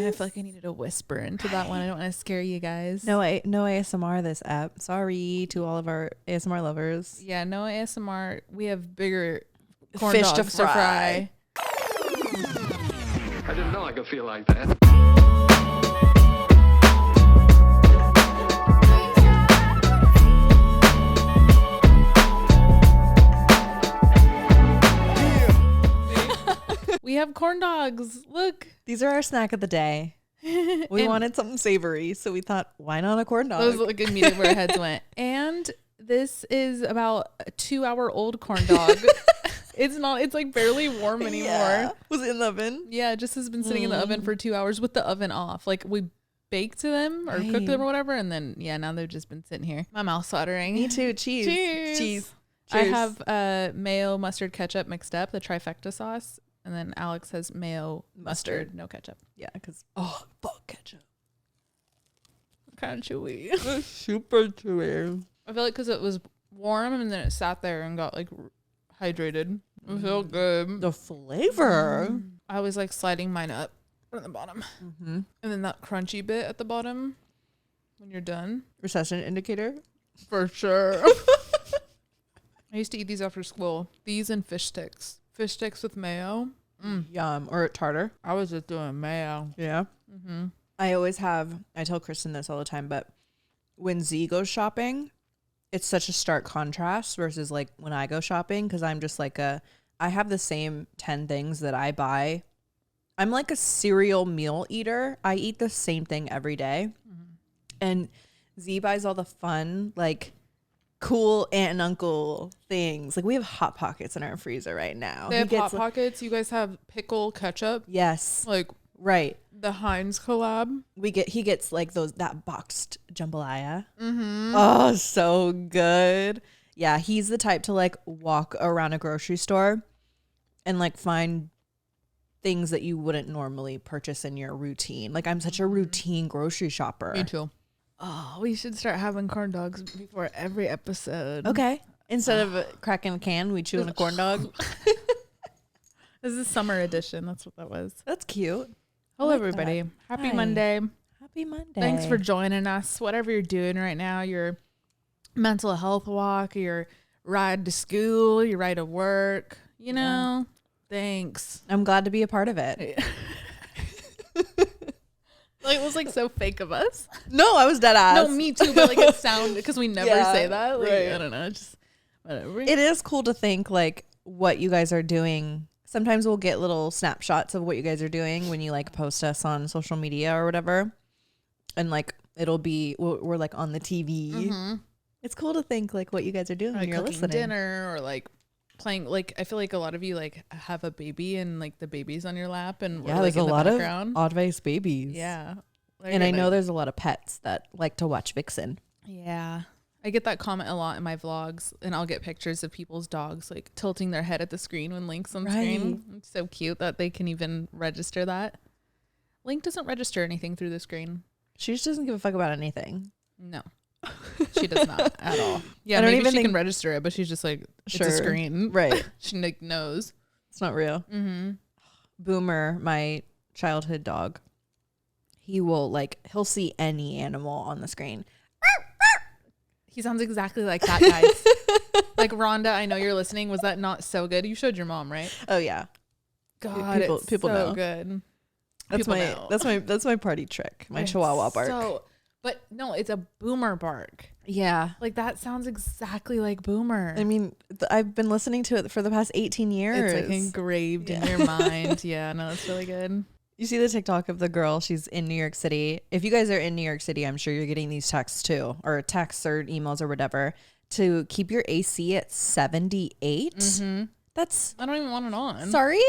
I feel like I needed to whisper into that one. I don't want to scare you guys. No ASMR this app. Sorry to all of our ASMR lovers. Yeah, no ASMR. We have bigger corn Fish dogs to fry. I didn't know I could feel like that. We have corn dogs. Look. These are our snack of the day. We wanted something savory, so we thought, why not a corn dog? That was like immediately where our heads went. And this is about a 2-hour-old corn dog. It's like barely warm anymore. Yeah. Was it in the oven? Yeah, it just has been sitting in the oven for 2 hours with the oven off. Like we baked them or cooked them or whatever, and then now they've just been sitting here. My mouth's watering. Me too. Cheese. Cheers. Cheese. I Cheers. have mayo, mustard, ketchup mixed up, the trifecta sauce, and then Alex has mayo, mustard, no ketchup. Yeah, because fuck ketchup. Kind of chewy. Super chewy. I feel like because it was warm and then it sat there and got like hydrated. It felt good. The flavor. I was like sliding mine up from the bottom, and then that crunchy bit at the bottom when you're done. Recession indicator. For sure. I used to eat these after school. These and fish sticks. Fish sticks with mayo. Yum. Or tartar. I was just doing mayo. Yeah. I tell Kristen this all the time, but when Z goes shopping, it's such a stark contrast versus like when I go shopping, because I'm just like I have the same 10 things that I buy. I'm like a cereal meal eater. I eat the same thing every day. And Z buys all the fun, like cool aunt and uncle things. Like we have Hot Pockets in our freezer right now. They have Hot Pockets. You guys have pickle ketchup. Yes. Like right. the Heinz collab. He gets like that boxed jambalaya. Oh, so good. Yeah, he's the type to like walk around a grocery store and like find things that you wouldn't normally purchase in your routine. Like I'm such a routine grocery shopper. Me too. Oh, we should start having corn dogs before every episode. Okay. Instead of cracking a can, we chew on a corn dog. This is summer edition. That's what that was. That's cute. Hello, like everybody. that. Happy Hi. Monday. Happy Monday. Thanks for joining us. Whatever you're doing right now, your mental health walk, your ride to school, your ride to work, you know, thanks. I'm glad to be a part of it. Like, it was like so fake of us. No, I was dead ass. No, me too, but like it sounded, because we never say that. Like, right. I don't know, just whatever. It is cool to think like what you guys are doing. Sometimes we'll get little snapshots of what you guys are doing when you like post us on social media or whatever. And like, it'll be, we're like on the TV. It's cool to think like what you guys are doing Like when you're cooking listening. dinner or like playing. Like, I feel like a lot of you like have a baby and like the baby's on your lap and we're, Yeah, like, there's in a the lot background. of Oddvice babies. Yeah. Like, And I know there's a lot of pets that like to watch Vixen. Yeah. I get that comment a lot in my vlogs, and I'll get pictures of people's dogs like tilting their head at the screen when Link's on screen. It's so cute that they can even register that. Link doesn't register anything through the screen. She just doesn't give a fuck about anything. No. She does not at all. Yeah, I don't maybe even she think- can register it, but she's just like, it's a screen. Right. She like knows. It's not real. Boomer, my childhood dog, he'll see any animal on the screen. He sounds exactly like that, guys. Like, Rhonda, I know you're listening. Was that not so good? You showed your mom, right? Oh yeah. God, People it's so know. good. That's my party trick. My Chihuahua bark. But no, it's a Boomer bark. Yeah. Like, that sounds exactly like Boomer. I mean, I've been listening to it for the past 18 years. It's like engraved in your mind. Yeah, no, it's really good. You see the TikTok of the girl, she's in New York City. If you guys are in New York City, I'm sure you're getting these texts too, or texts or emails or whatever, to keep your AC at 78. That's, I don't even want it on. sorry?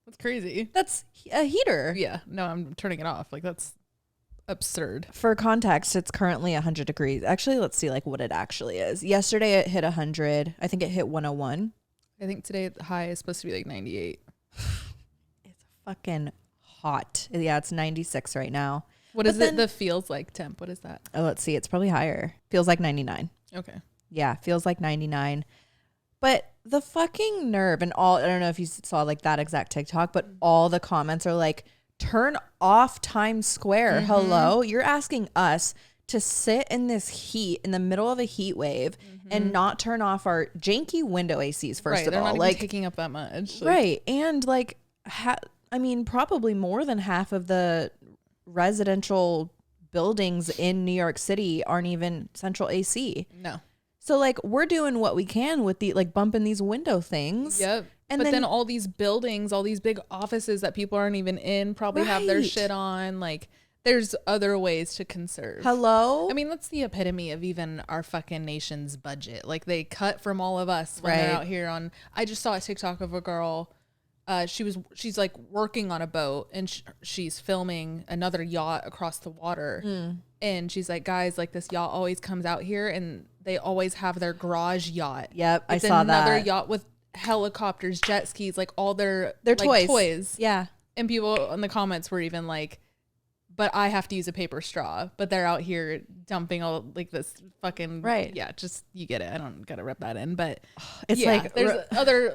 That's crazy. That's a heater. Yeah, no, I'm turning it off. Like, that's absurd. For context, it's currently 100 degrees. Actually, let's see like what it actually is. Yesterday it hit 100. I think it hit 101. I think today the high is supposed to be like 98. It's fucking hot. Yeah, it's 96 right now. What is it? The feels like temp. What is that? Oh, let's see. It's probably higher. Feels like 99. Okay. Yeah, feels like 99. But the fucking nerve and all, I don't know if you saw like that exact TikTok, but all the comments are like, turn off Times Square. Hello? You're asking us to sit in this heat in the middle of a heat wave and not turn off our janky window ACs, first of they're all. not Like even taking up that much. Right. And like, I mean, probably more than half of the residential buildings in New York City aren't even central AC. No. So like we're doing what we can with the like bumping these window things. Yep. And then all these buildings, all these big offices that people aren't even in probably have their shit on. Like there's other ways to conserve. Hello? I mean, that's the epitome of even our fucking nation's budget. Like they cut from all of us when they're out here on. I just saw a TikTok of a girl. She's like working on a boat and she's filming another yacht across the water. And she's like, guys, like this yacht always comes out here and they always have their garage yacht. Yep, it's I saw that. Another yacht with helicopters, jet skis, like all their like, toys. Yeah. And people in the comments were even like, but I have to use a paper straw. But they're out here dumping all like this fucking Yeah, just you get it. I don't gotta rip that in, but it's like there's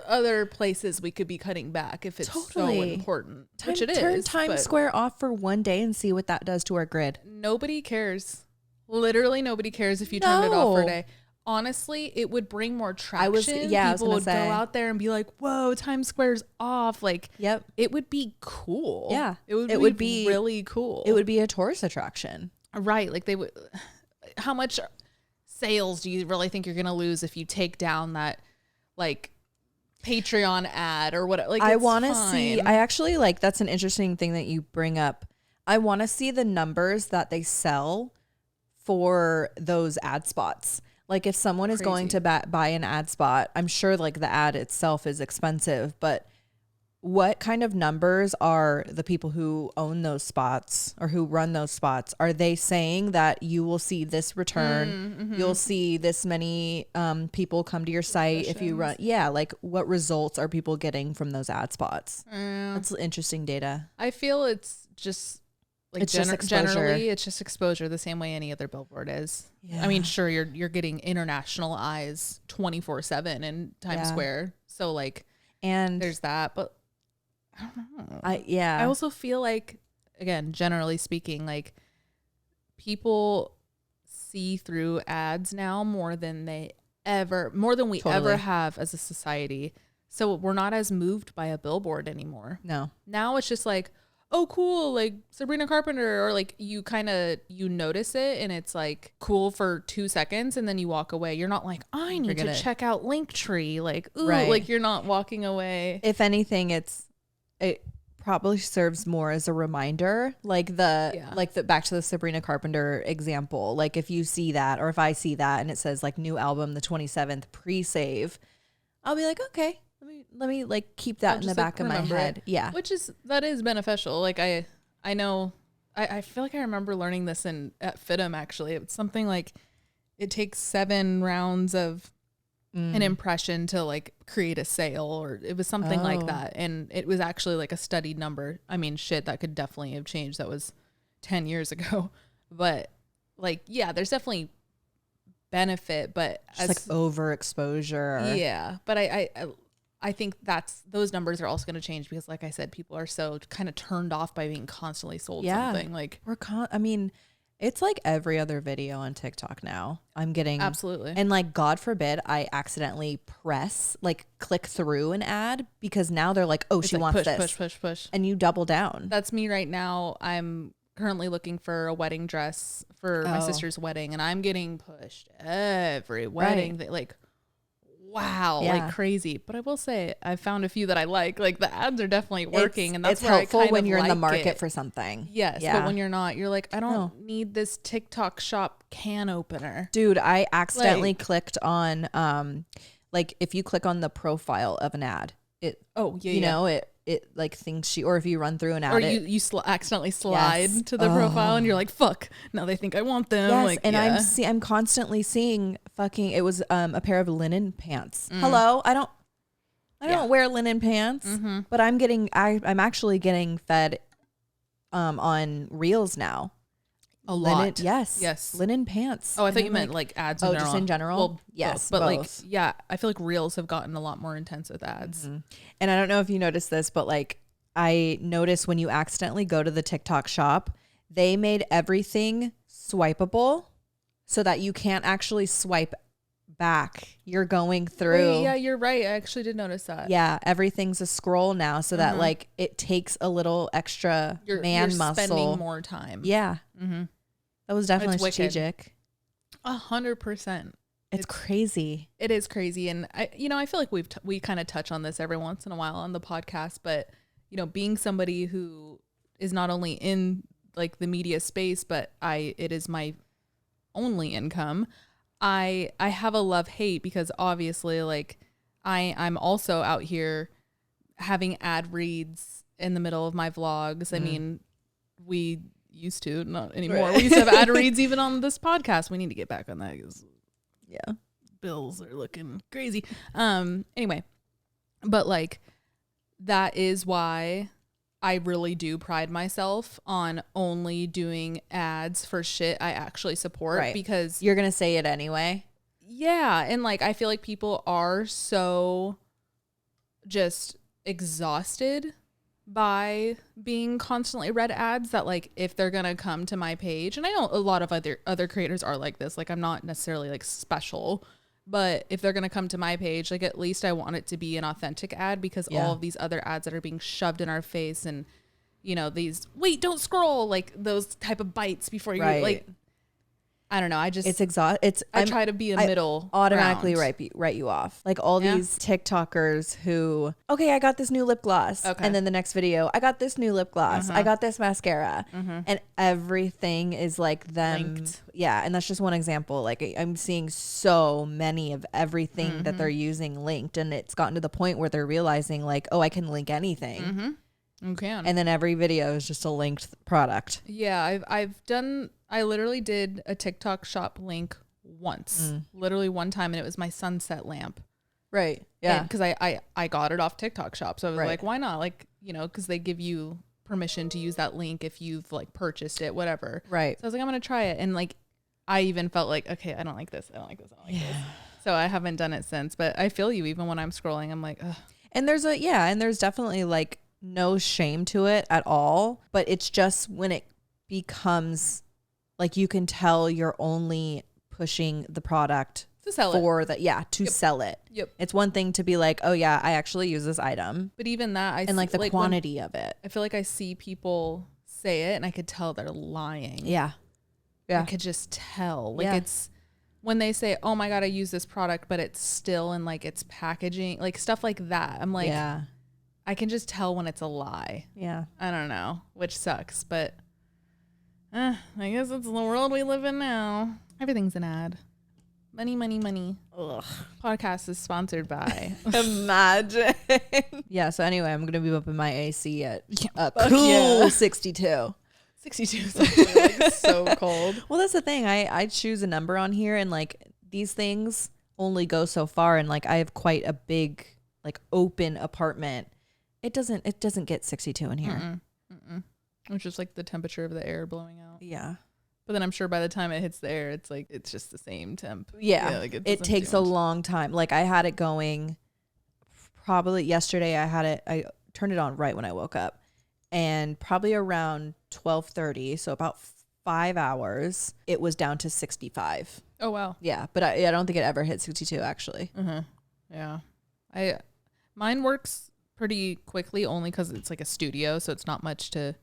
other places we could be cutting back if it's so important. Which it is. Turn Times Square off for one day and see what that does to our grid. Nobody cares. Literally nobody cares if you turn it off for a day. Honestly, it would bring more traction. People would go out there and be like, whoa, Times Square's off. Like, it would be cool. Yeah. It would be really cool. It would be a tourist attraction. Right. Like they would, how much sales do you really think you're going to lose if you take down that like Patreon ad or what? Like, I want to see, I actually like, that's an interesting thing that you bring up. I want to see the numbers that they sell for those ad spots. Like if someone is going to buy an ad spot, I'm sure like the ad itself is expensive, but what kind of numbers are the people who own those spots or who run those spots? Are they saying that you will see this return? You'll see this many people come to your site if you run. Yeah. Like what results are people getting from those ad spots? That's interesting data. I feel it's just like it's just generally it's just exposure the same way any other billboard is. I mean, sure, you're getting international eyes 24/7 in Times Square. So like, and there's that, but I don't know. I also feel like, again, generally speaking, like people see through ads now more than we ever have as a society. So we're not as moved by a billboard anymore. No. Now it's just like, oh, cool, like Sabrina Carpenter, or like you notice it and it's like cool for 2 seconds and then you walk away. You're not like, I need to check out Linktree. Like, ooh, like you're not walking away. If anything, it probably serves more as a reminder, like the back to the Sabrina Carpenter example. Like if you see that, or if I see that and it says like new album the 27th pre-save, I'll be like, okay, let me like keep that in the back of my head. Yeah. That is beneficial. Like I know, I feel like I remember learning this at FITM actually. It's something like it takes 7 rounds of an impression to like create a sale, or it was something like that. And it was actually like a studied number. I mean, shit, that could definitely have changed. That was 10 years ago. But like, yeah, there's definitely benefit, but just like overexposure. Yeah. But I think those numbers are also going to change because, like I said, people are so kind of turned off by being constantly sold something. Like I mean, it's like every other video on TikTok now. I'm getting absolutely, and like God forbid I accidentally click through an ad because now they're like, oh, she wants push, and you double down. That's me right now. I'm currently looking for a wedding dress for my sister's wedding, and I'm getting pushed every wedding. Like, wow, like crazy. But I will say I found a few that I like. Like the ads are definitely working, and that's it's where helpful when you're in the market for something. Yes, but when you're not, you're like, I don't need this TikTok shop can opener. Dude, I accidentally clicked on like if you click on the profile of an ad, it it like thinks or if you run through an ad, or you accidentally slide to the profile and you're like, fuck, now they think I want them. Yes, like, and I'm constantly seeing fucking, it was a pair of linen pants. Hello, I don't wear linen pants, but I'm actually getting fed on Reels now. A lot. Linen, yes. Linen pants. Oh, I thought you meant like ads in general. Just in general? Well, yes. But both. like, I feel like Reels have gotten a lot more intense with ads. And I don't know if you noticed this, but like I noticed when you accidentally go to the TikTok shop, they made everything swipeable so that you can't actually swipe back. You're going through. Wait, yeah, you're right. I actually did notice that. Yeah, everything's a scroll now so that like it takes a little extra You're muscle. spending more time. Yeah. That was definitely strategic. 100%. It's crazy. It is crazy. And I feel like we kind of touch on this every once in a while on the podcast, but being somebody who is not only in like the media space, but it is my only income. I have a love-hate because obviously like I'm also out here having ad reads in the middle of my vlogs. I mean, we used to, not anymore. Right. We used to have ad reads even on this podcast. We need to get back on that because bills are looking crazy. Anyway, but like that is why I really do pride myself on only doing ads for shit I actually support, Right. because You're going to say it anyway. yeah. And like, I feel like people are so just exhausted by being constantly read ads that like, if they're going to come to my page, and I know a lot of other creators are like this, like I'm not necessarily like special, but if they're going to come to my page, like at least I want it to be an authentic ad, because all of these other ads that are being shoved in our face and, these, wait, don't scroll, like those type of bites before you like, I don't know. I try to be a middle automatically ground. write you off. Like all these TikTokers who, okay, I got this new lip gloss. Okay. And then the next video, I got this new lip gloss. I got this mascara. And everything is like them. Linked. Yeah. And that's just one example. Like I'm seeing so many of everything that they're using linked. And it's gotten to the point where they're realizing like, oh, I can link anything. You can. And then every video is just a linked product. Yeah, I literally did a TikTok shop link once, literally one time, and it was my sunset lamp. Right. Yeah. Because I got it off TikTok shop. So I was like, why not? Like, because they give you permission to use that link if you've like purchased it, whatever. Right. So I was like, I'm going to try it. And like, I even felt like, okay, I don't like this. I don't like this. I don't like this. So I haven't done it since, but I feel you even when I'm scrolling, I'm like, ugh. And there's definitely like no shame to it at all, but it's just when it becomes like you can tell you're only pushing the product To sell for it. to sell it. Yep. It's one thing to be like, oh yeah, I actually use this item, But even that, and like the when- quantity of it. I feel like I see people say it and I could tell they're lying. Yeah. I could just tell. Like Yeah. it's when they say, oh my God, I use this product, but it's still in like its packaging, like stuff like that. I'm like, yeah. I can just tell when it's a lie. Yeah. I don't know, which sucks, but I guess it's the world we live in now. Everything's an ad. Money, money, money. Ugh. Podcast is sponsored by. Imagine. Yeah. So anyway, I'm gonna be up in my AC at a Fuck cool yeah. 62. 62 is actually like so cold. Well, that's the thing. I choose a number on here, and like these things only go so far, and like I have quite a big like open apartment. It doesn't get 62 in here. It's just like the temperature of the air blowing out. Yeah. But then I'm sure by the time it hits the air, it's like it's just the same temp. Yeah. like it doesn't takes do a much. long time. Like I had it going probably yesterday. I turned it on right when I woke up, and probably around 12:30, so about 5 hours, it was down to 65. Oh wow. Yeah, but I don't think it ever hit 62 actually. Yeah. Mine works pretty quickly only because it's like a studio, so it's not much to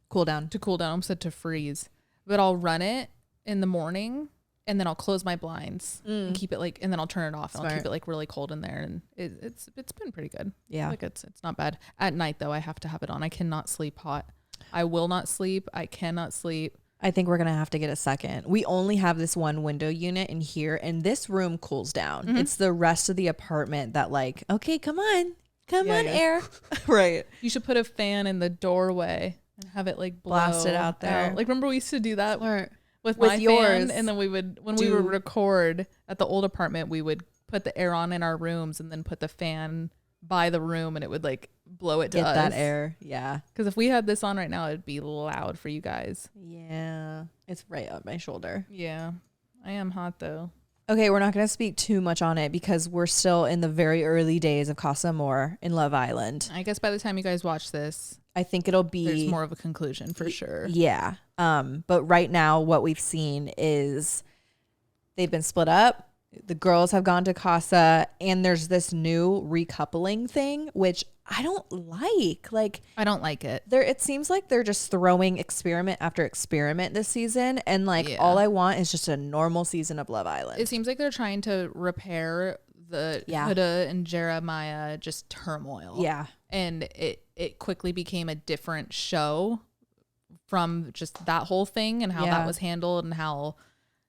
Cool down. cool down. I'm set to freeze, but I'll run it in the morning and then I'll close my blinds and keep it like, and then I'll turn it off and I'll keep it like really cold in there, and it's been pretty good. Yeah. Like it's not bad. At night though, I have to have it on. I cannot sleep hot. I will not sleep. I cannot sleep. I think we're going to have to get a second. We only have this one window unit in here, and this room cools down. It's the rest of the apartment that like, okay, come on, air. Right. You should put a fan in the doorway and have it like Blast it out there. Like remember we used to do that with With my yours, fan, and then we would we would record at the old apartment, we would put the air on in our rooms and then put the fan by the room, and it would like blow it to Get us. that air. Yeah. Because if we had this on right now, it'd be loud for you guys. Yeah. It's right on my shoulder. Yeah, I am hot though. Okay, we're not going to speak too much on it because we're still in the very early days of Casa Amor in Love Island. I guess by the time you guys watch this, I think it'll be... there's more of a conclusion for sure. Yeah. But right now what we've seen is they've been split up. The girls have gone to Casa and there's this new recoupling thing, which I don't like. Like, I don't like it. it seems like they're just throwing experiment after experiment this season. And like, Yeah. all I want is just a normal season of Love Island. It seems like they're trying to repair the Huda and Jeremiah just turmoil. Yeah. And it quickly became a different show from just that whole thing and how that was handled and how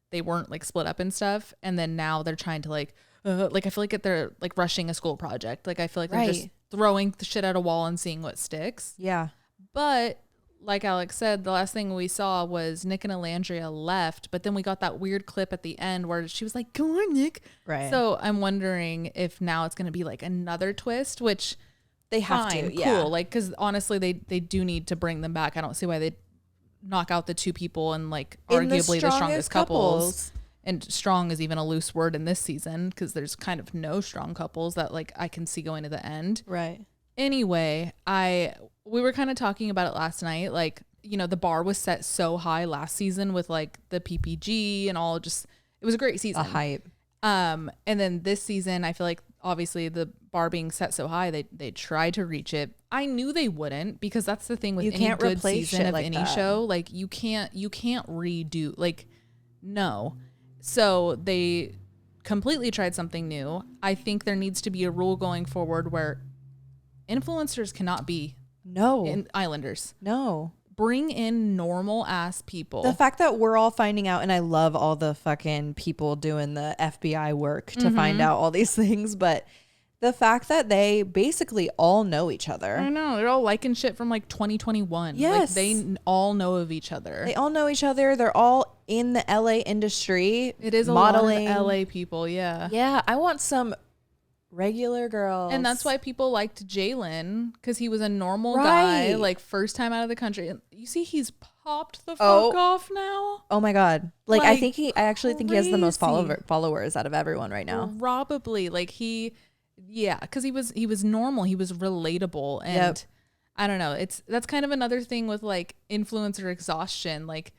they weren't like split up and stuff. And then now they're trying to like I feel like they're like rushing a school project. Like I feel like they're just throwing the shit at a wall and seeing what sticks. Yeah. But like Alex said, the last thing we saw was Nick and Alandria left, but then we got that weird clip at the end where she was like, "Go on, Nick." Right. So I'm wondering if now it's going to be like another twist, which they have fine, to. Yeah. cool. Like, because honestly, they do need to bring them back. I don't see why they knock out the two people and like arguably the strongest couples. And strong is even a loose word in this season because there's kind of no strong couples that like I can see going to the end. Right. Anyway, we were kind of talking about it last night. Like, you know, the bar was set so high last season with like the PPG and all. Just it was a great season. A hype. And then this season, I feel like obviously the bar being set so high, they tried to reach it. I knew they wouldn't because that's the thing with any good season of any show. Like you can't redo, like, no. So they completely tried something new. I think there needs to be a rule going forward where influencers cannot be Islanders. No. Bring in normal ass people. The fact that we're all finding out, and I love all the fucking people doing the FBI work to find out all these things, but the fact that they basically all know each other. I know. They're all liking shit from like 2021. Yes. Like they all know of each other. They all know each other. They're all in the LA industry. It is modeling. A lot of LA people. Yeah. Yeah. I want some regular girls. And that's why people liked Jalen because he was a normal guy, like first time out of the country. And you see, he's popped the fuck off now. Oh my God. Like I actually think he has the most crazy. followers out of everyone right now. Probably. Like because he was normal. He was relatable. And I don't know. That's kind of another thing with like influencer exhaustion. Like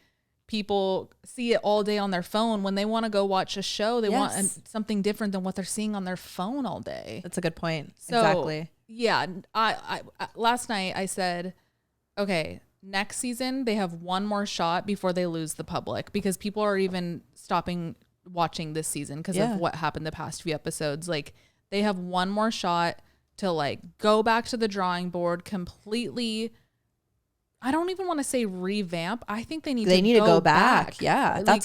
people see it all day on their phone. When they want to go watch a show, they want something different than what they're seeing on their phone all day. That's a good point. So, exactly. Yeah. I last night I said, okay, next season they have one more shot before they lose the public because people are even stopping watching this season because of what happened the past few episodes. Like they have one more shot to like go back to the drawing board completely. I don't even want to say revamp. I think they need to go back. Yeah. Like,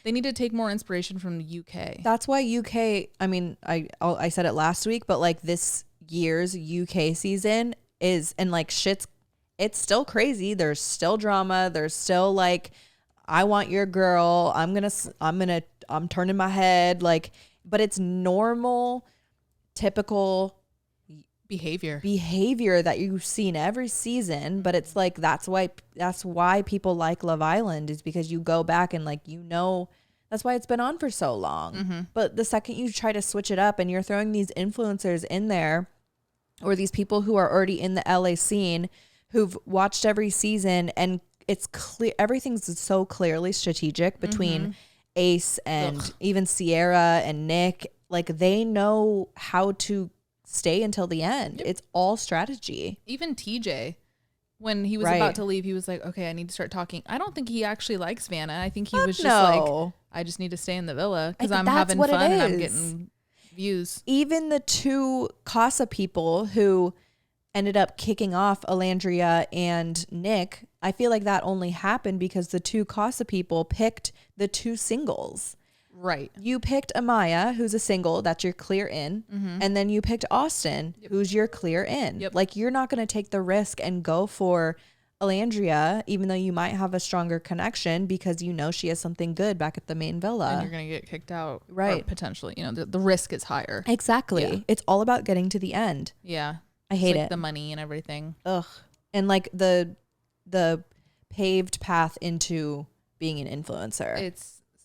they need to take more inspiration from the UK. That's why UK, I said it last week, but like this year's UK season is, and like it's still crazy. There's still drama. There's still like, I want your girl. I'm turning my head. Like, but it's normal, typical behavior that you've seen every season. But it's like, that's why people like Love Island is because you go back and like, you know, that's why it's been on for so long. But the second you try to switch it up and you're throwing these influencers in there or these people who are already in the LA scene who've watched every season, and it's clear, everything's so clearly strategic between Ace and even Sierra and Nick. Like they know how to stay until the end. It's all strategy. Even TJ, when he was about to leave, he was like, okay, I need to start talking. I don't think he actually likes Vanna. I think he was just like, I just need to stay in the villa because I'm having fun and I'm getting views. Even the two Casa people who ended up kicking off Alandria and Nick, I feel like that only happened because the two Casa people picked the two singles. Right. You picked Amaya, who's a single, that's your clear in. And then you picked Austin, who's your clear in. Like you're not going to take the risk and go for Alandria, even though you might have a stronger connection because you know she has something good back at the main villa. And you're going to get kicked out. Right. Or potentially, you know, the risk is higher. Exactly. Yeah. It's all about getting to the end. Yeah. I hate like it. The money and everything. Ugh. And like the paved path into being an influencer.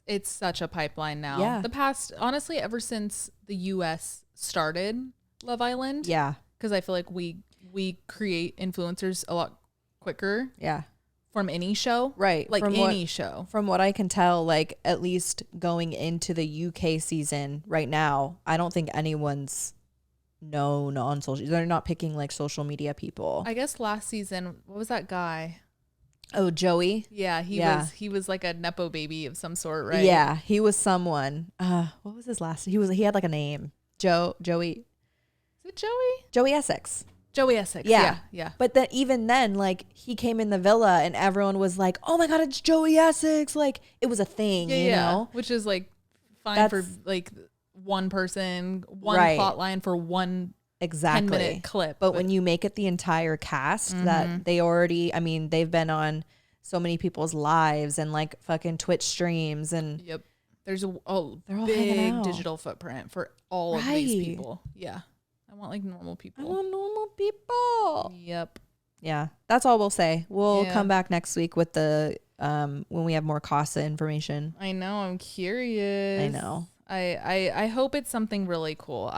It's such a pipeline now. Yeah. The past, honestly, ever since the US started Love Island. Yeah. Because I feel like we create influencers a lot quicker. Yeah. From any show. Right. Like any show. From what I can tell, like at least going into the UK season right now, I don't think anyone's known on social. They're not picking like social media people. I guess last season, what was that guy? Oh, Joey. Yeah, he was like a nepo baby of some sort, right? Yeah, he was someone. What was his last? He had like a name. Joey. Is it Joey? Joey Essex. Joey Essex. Yeah. Yeah. But then even then, like he came in the villa and everyone was like, "Oh my God, it's Joey Essex!" Like it was a thing, you know. Which is like fine for like one person, one plot line for one 10-minute clip. But when you make it the entire cast that they already, I mean, they've been on so many people's lives and like fucking Twitch streams and yep, there's a big digital footprint for all of these people. Yeah. I want like normal people. I want normal people. Yep. Yeah. That's all we'll say. We'll come back next week with the when we have more CASA information. I know. I'm curious. I know. I hope it's something really cool.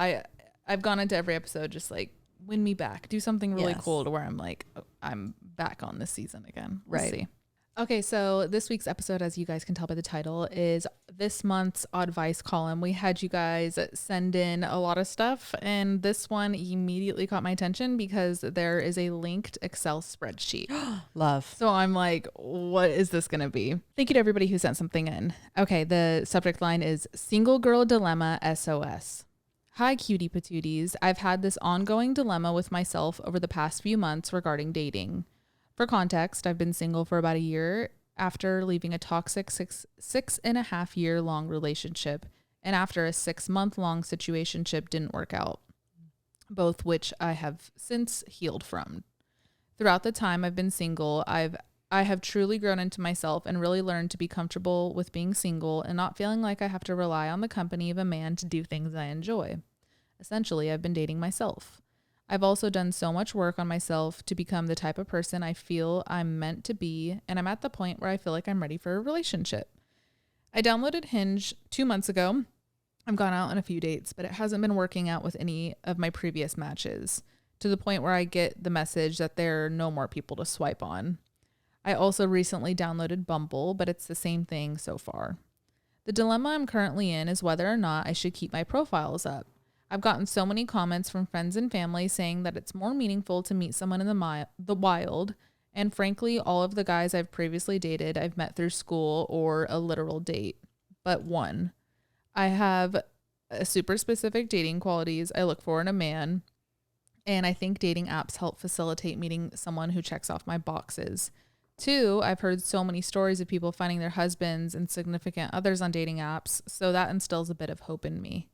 I've gone into every episode just like win me back. Do something really cool to where I'm like, oh, I'm back on this season again. We'll see. Okay, so this week's episode, as you guys can tell by the title, is this month's Oddvice Column. We had you guys send in a lot of stuff, and this one immediately caught my attention because there is a linked Excel spreadsheet. Love. So I'm like, what is this going to be? Thank you to everybody who sent something in. Okay, the subject line is Single Girl Dilemma SOS. Hi, cutie patooties. I've had this ongoing dilemma with myself over the past few months regarding dating. For context, I've been single for about a year after leaving a toxic 6.5 year long relationship and after a 6-month long situationship didn't work out, both which I have since healed from. Throughout the time I've been single, I have truly grown into myself and really learned to be comfortable with being single and not feeling like I have to rely on the company of a man to do things I enjoy. Essentially, I've been dating myself. I've also done so much work on myself to become the type of person I feel I'm meant to be, and I'm at the point where I feel like I'm ready for a relationship. I downloaded Hinge 2 months ago. I've gone out on a few dates, but it hasn't been working out with any of my previous matches, to the point where I get the message that there are no more people to swipe on. I also recently downloaded Bumble, but it's the same thing so far. The dilemma I'm currently in is whether or not I should keep my profiles up. I've gotten so many comments from friends and family saying that it's more meaningful to meet someone in the wild, and frankly, all of the guys I've previously dated I've met through school or a literal date. But one, I have a super specific dating qualities I look for in a man, and I think dating apps help facilitate meeting someone who checks off my boxes. 2, I've heard so many stories of people finding their husbands and significant others on dating apps, so that instills a bit of hope in me.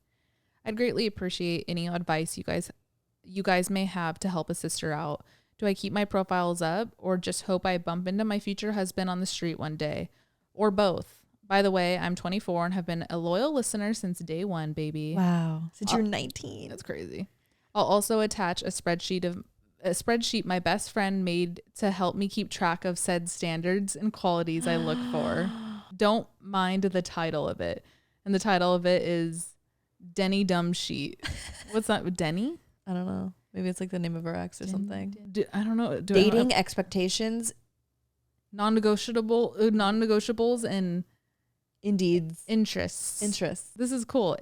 I'd greatly appreciate any advice you guys may have to help a sister out. Do I keep my profiles up or just hope I bump into my future husband on the street one day? Or both? By the way, I'm 24 and have been a loyal listener since day one, baby. Wow. Since you're 19. That's crazy. I'll also attach a spreadsheet my best friend made to help me keep track of said standards and qualities I look for. Don't mind the title of it. And the title of it is Denny Dumb Sheet. What's that? Denny? I don't know. Maybe it's like the name of our ex or something. I don't know. Dating expectations, non-negotiables, and indeeds interests. This is cool.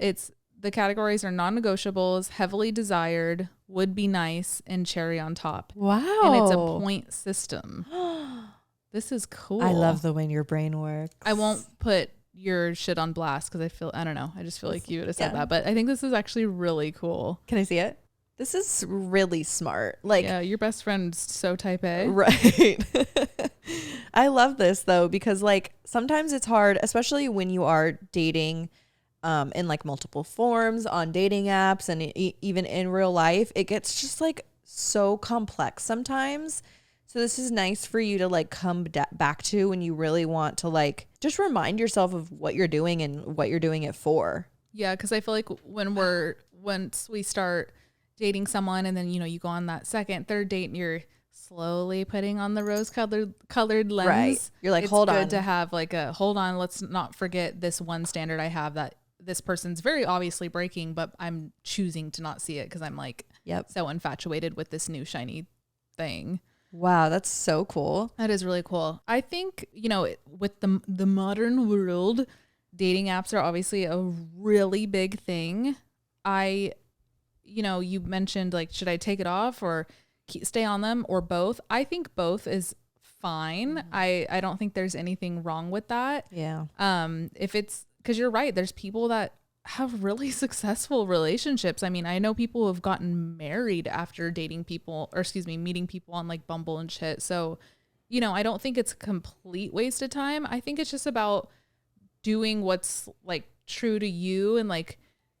The categories are non-negotiables, heavily desired, would be nice, and cherry on top. Wow. And it's a point system. This is cool. I love the way your brain works. I won't put your shit on blast because I don't know. I just feel like you would have said that. But I think this is actually really cool. Can I see it? This is really smart. Like, yeah, your best friend's so type A. Right. I love this though, because like sometimes it's hard, especially when you are dating in like multiple forms on dating apps and even in real life. It gets just like so complex sometimes. So this is nice for you to like come back to when you really want to like just remind yourself of what you're doing and what you're doing it for. Yeah, because I feel like once we start dating someone and then, you know, you go on that second, third date and you're slowly putting on the rose colored lens. Right. You're like, hold on. It's good to have like a hold on. Let's not forget this one standard I have that this person's very obviously breaking, but I'm choosing to not see it because I'm like so infatuated with this new shiny thing. Wow, that's so cool. That is really cool. I think, you know, with the modern world, dating apps are obviously a really big thing. You know, you mentioned like, should I take it off or stay on them or both? I think both is fine. I don't think there's anything wrong with that. Yeah. If it's, because you're right, there's people that have really successful relationships. I mean, I know people who have gotten married after meeting people on like Bumble and shit. So, you know, I don't think it's a complete waste of time. I think it's just about doing what's like true to you and like,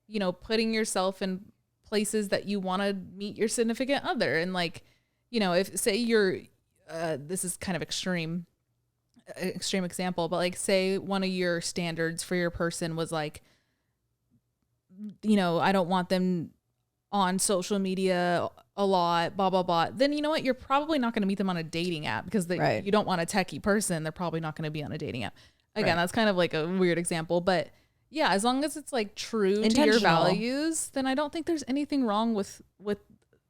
you know, putting yourself in places that you want to meet your significant other. And like, you know, if say you're, this is kind of extreme example, but like say one of your standards for your person was like, you know, I don't want them on social media a lot, blah, blah, blah. Then you know what? You're probably not going to meet them on a dating app because you don't want a techie person. They're probably not going to be on a dating app. Again, that's kind of like a weird example, but yeah, as long as it's like true to your values, then I don't think there's anything wrong with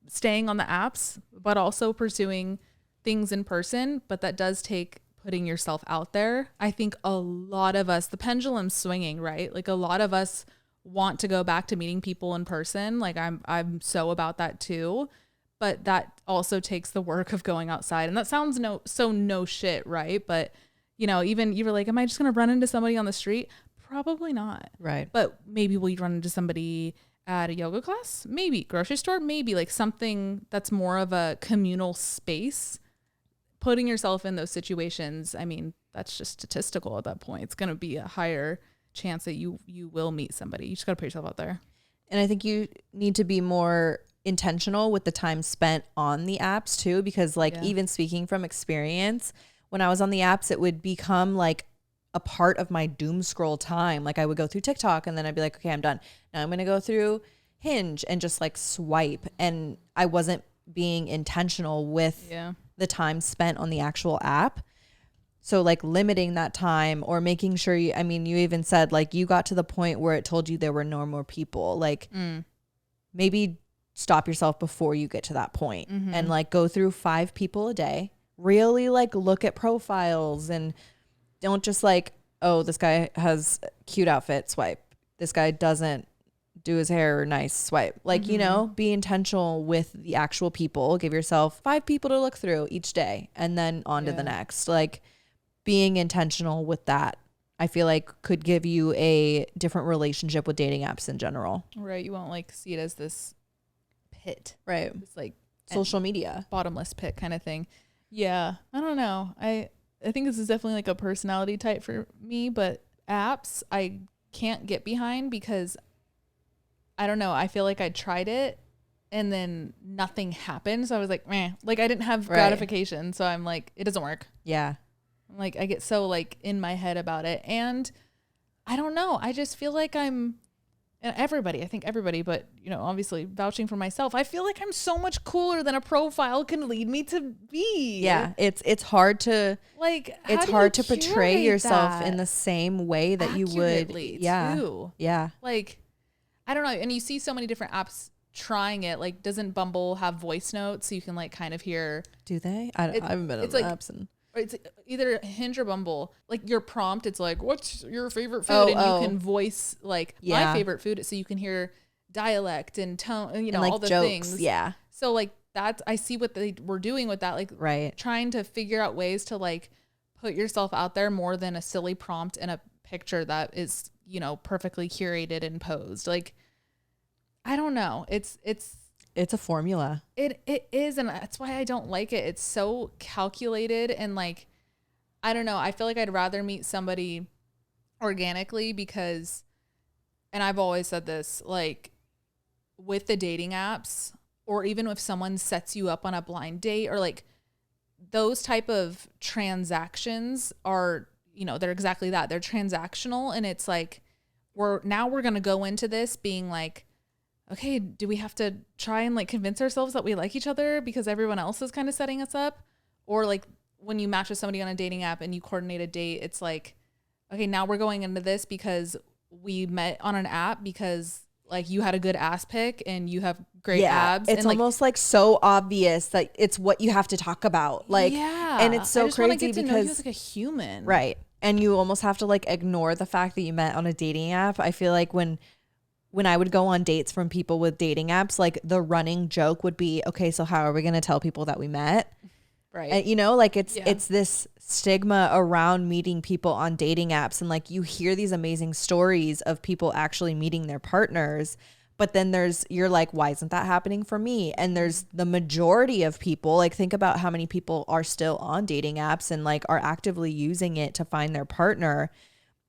staying on the apps, but also pursuing things in person. But that does take putting yourself out there. I think a lot of us, the pendulum's swinging, right? Like a lot of us want to go back to meeting people in person. Like I'm so about that too, but that also takes the work of going outside. And that sounds no shit, right? But you know, even you were like, am I just going to run into somebody on the street? Probably not. Right. But maybe will you run into somebody at a yoga class? Maybe. Grocery store? Maybe. Like something that's more of a communal space. Putting yourself in those situations, I mean, that's just statistical at that point. It's going to be a higher chance that you will meet somebody. You just got to put yourself out there. And I think you need to be more intentional with the time spent on the apps too, because like even speaking from experience, when I was on the apps, it would become like a part of my doom scroll time. Like I would go through TikTok and then I'd be like, okay, I'm done. Now I'm going to go through Hinge and just like swipe. And I wasn't being intentional with the time spent on the actual app. So like limiting that time or making sure you even said like you got to the point where it told you there were no more people. Like maybe stop yourself before you get to that point and like go through 5 people a day. Really like look at profiles and don't just like, oh, this guy has a cute outfit, swipe. This guy doesn't do his hair nice, swipe. Like, you know, be intentional with the actual people. Give yourself 5 people to look through each day and then on to the next. Like being intentional with that, I feel like could give you a different relationship with dating apps in general. Right. You won't like see it as this pit. Right. It's like social media. Bottomless pit kind of thing. Yeah. I don't know. I think this is definitely like a personality type for me, but apps I can't get behind because I don't know. I feel like I tried it and then nothing happened. So I was like, meh. Like I didn't have gratification. So I'm like, it doesn't work. Yeah. Like I get so like in my head about it. And I don't know. I just feel like I think everybody, but you know, obviously vouching for myself, I feel like I'm so much cooler than a profile can lead me to be. Yeah. It's hard to like, it's hard to portray yourself in the same way that you would. Yeah. Too. Yeah. Like, I don't know. And you see so many different apps trying it. Like, doesn't Bumble have voice notes? So you can like kind of hear. Do they? I haven't been on the apps and. It's either Hinge or Bumble. Like your prompt, it's like, what's your favorite food? You can voice like my favorite food. So you can hear dialect and tone, and, you know, and, like, all the jokes, things. Yeah. So like that's, I see what they were doing with that. Like trying to figure out ways to like put yourself out there more than a silly prompt and a picture that is, you know, perfectly curated and posed. Like, I don't know. It's a formula. It is, and that's why I don't like it. It's so calculated and like, I don't know. I feel like I'd rather meet somebody organically because, and I've always said this, like with the dating apps or even if someone sets you up on a blind date or like those type of transactions are, you know, they're exactly that. They're transactional and it's like, we're going to go into this being like, okay, do we have to try and like convince ourselves that we like each other because everyone else is kind of setting us up? Or like when you match with somebody on a dating app and you coordinate a date, it's like, okay, now we're going into this because we met on an app because like you had a good ass pic and you have great abs. It's and like, almost like so obvious that it's what you have to talk about. Like, and it's so I just want to crazy get to because know you as like a human. right. And you almost have to like ignore the fact that you met on a dating app. I feel like when I would go on dates from people with dating apps, like the running joke would be, okay, so how are we going to tell people that we met? Right. And, you know, like it's this stigma around meeting people on dating apps. And like you hear these amazing stories of people actually meeting their partners. But then you're like, why isn't that happening for me? And there's the majority of people, like think about how many people are still on dating apps and like are actively using it to find their partner,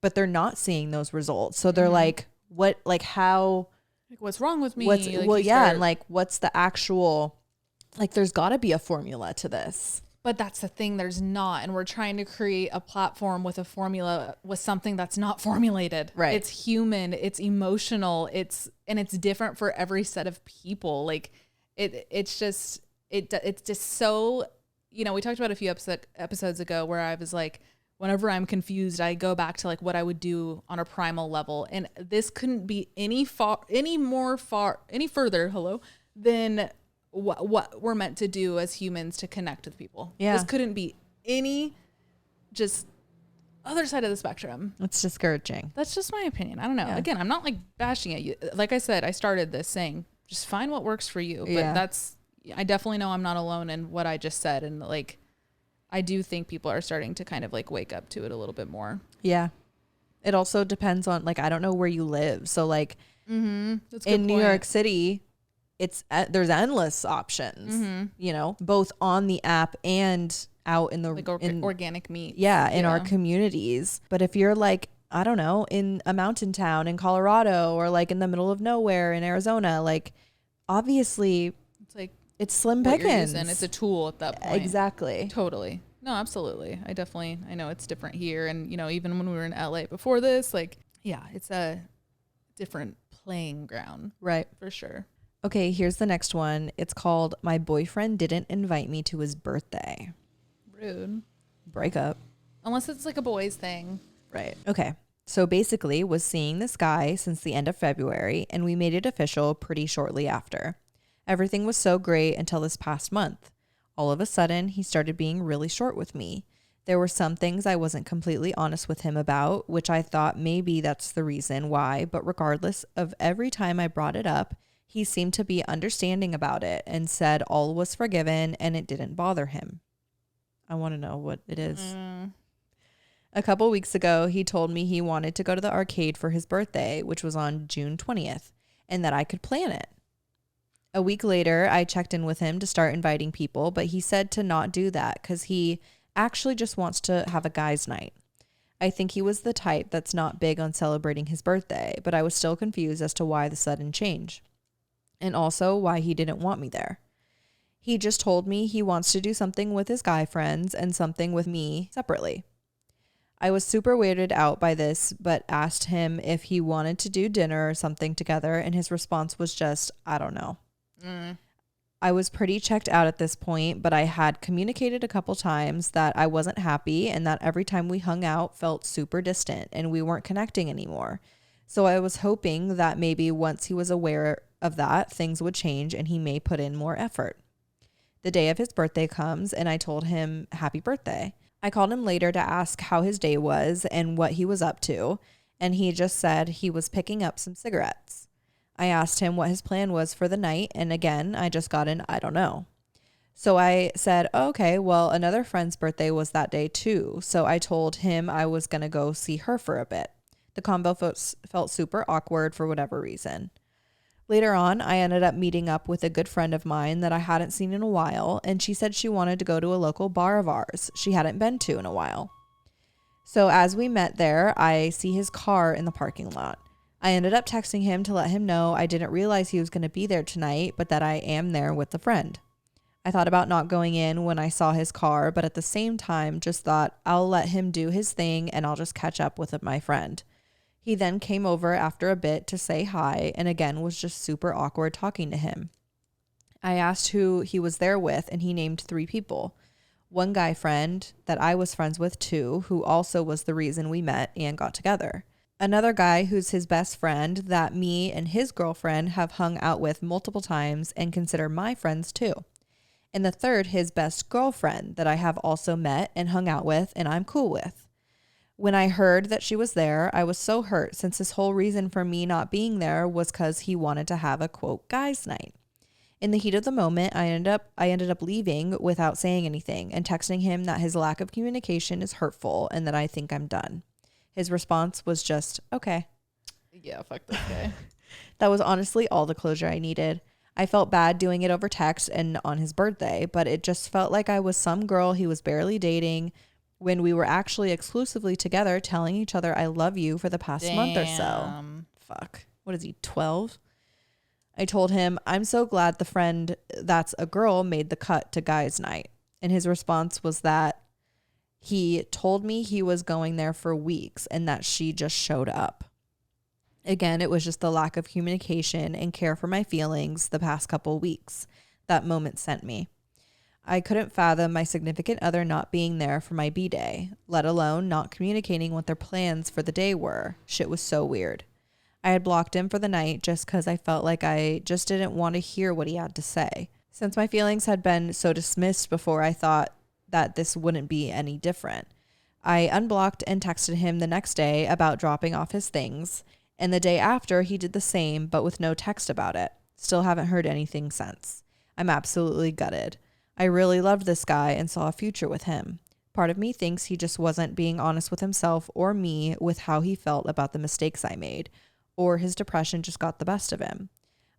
but they're not seeing those results. So they're like, what, like how, like what's wrong with me? And like, what's the actual, like, there's gotta be a formula to this. But that's the thing, there's not. And we're trying to create a platform with a formula with something that's not formulated. Right. It's human, it's emotional, it's different for every set of people. Like it's just so, you know, we talked about a few episodes ago where I was like, whenever I'm confused, I go back to like what I would do on a primal level. And this couldn't be any further than what we're meant to do as humans to connect with people. Yeah. This couldn't be any just other side of the spectrum. It's discouraging. That's just my opinion. I don't know. Yeah. Again, I'm not like bashing at you. Like I said, I started this saying, just find what works for you. But I definitely know I'm not alone in what I just said. And like, I do think people are starting to kind of like wake up to it a little bit more. Yeah. It also depends on like, I don't know where you live. So like in New York City, there's endless options, you know, both on the app and out in the like organic meat. In our communities. But if you're like, I don't know, in a mountain town in Colorado or like in the middle of nowhere in Arizona, like obviously it's like it's slim pickings. And it's a tool at that point. Exactly. Totally. No, absolutely. I know it's different here. And, you know, even when we were in LA before this, like, yeah, it's a different playing ground. Right. For sure. Okay, here's the next one. It's called My Boyfriend Didn't Invite Me to His Birthday. Rude. Break up. Unless it's like a boys thing. Right. Okay. So basically was seeing this guy since the end of February, and we made it official pretty shortly after. Everything was so great until this past month. All of a sudden, he started being really short with me. There were some things I wasn't completely honest with him about, which I thought maybe that's the reason why, but regardless of every time I brought it up, he seemed to be understanding about it and said all was forgiven and it didn't bother him. I want to know what it is. A couple weeks ago, he told me he wanted to go to the arcade for his birthday, which was on June 20th, and that I could plan it. A week later, I checked in with him to start inviting people, but he said to not do that because he actually just wants to have a guy's night. I think he was the type that's not big on celebrating his birthday, but I was still confused as to why the sudden change. And also why he didn't want me there. He just told me he wants to do something with his guy friends and something with me separately. I was super weirded out by this, but asked him if he wanted to do dinner or something together, and his response was just, I don't know. I was pretty checked out at this point, but I had communicated a couple times that I wasn't happy and that every time we hung out felt super distant and we weren't connecting anymore. So I was hoping that maybe once he was aware of that, things would change and he may put in more effort. The day of his birthday comes and I told him happy birthday. I called him later to ask how his day was and what he was up to, and he just said he was picking up some cigarettes. I asked him what his plan was for the night, and again, I just got an I don't know. So I said, okay, well, another friend's birthday was that day too, so I told him I was going to go see her for a bit. The combo felt super awkward for whatever reason. Later on, I ended up meeting up with a good friend of mine that I hadn't seen in a while, and she said she wanted to go to a local bar of ours she hadn't been to in a while. So as we met there, I see his car in the parking lot. I ended up texting him to let him know I didn't realize he was going to be there tonight, but that I am there with the friend. I thought about not going in when I saw his car, but at the same time just thought I'll let him do his thing and I'll just catch up with my friend. He then came over after a bit to say hi and again was just super awkward talking to him. I asked who he was there with and he named 3 people. One guy friend that I was friends with too, who also was the reason we met and got together. Another guy who's his best friend that me and his girlfriend have hung out with multiple times and consider my friends too. And the third, his best girlfriend that I have also met and hung out with and I'm cool with. When I heard that she was there, I was so hurt since his whole reason for me not being there was because he wanted to have a quote guys night. In the heat of the moment, I ended up leaving without saying anything and texting him that his lack of communication is hurtful and that I think I'm done. His response was just, okay. Yeah, fuck this guy. That was honestly all the closure I needed. I felt bad doing it over text and on his birthday, but it just felt like I was some girl he was barely dating when we were actually exclusively together telling each other I love you for the past month or so. Fuck. What is he, 12? I told him, I'm so glad the friend that's a girl made the cut to guys night. And his response was that he told me he was going there for weeks and that she just showed up. Again, it was just the lack of communication and care for my feelings the past couple weeks that moment sent me. I couldn't fathom my significant other not being there for my B-day, let alone not communicating what their plans for the day were. Shit was so weird. I had blocked him for the night just because I felt like I just didn't want to hear what he had to say. Since my feelings had been so dismissed before, I thought that this wouldn't be any different. I unblocked and texted him the next day about dropping off his things, and the day after he did the same but with no text about it. Still haven't heard anything since. I'm absolutely gutted. I really loved this guy and saw a future with him. Part of me thinks he just wasn't being honest with himself or me with how he felt about the mistakes I made, or his depression just got the best of him.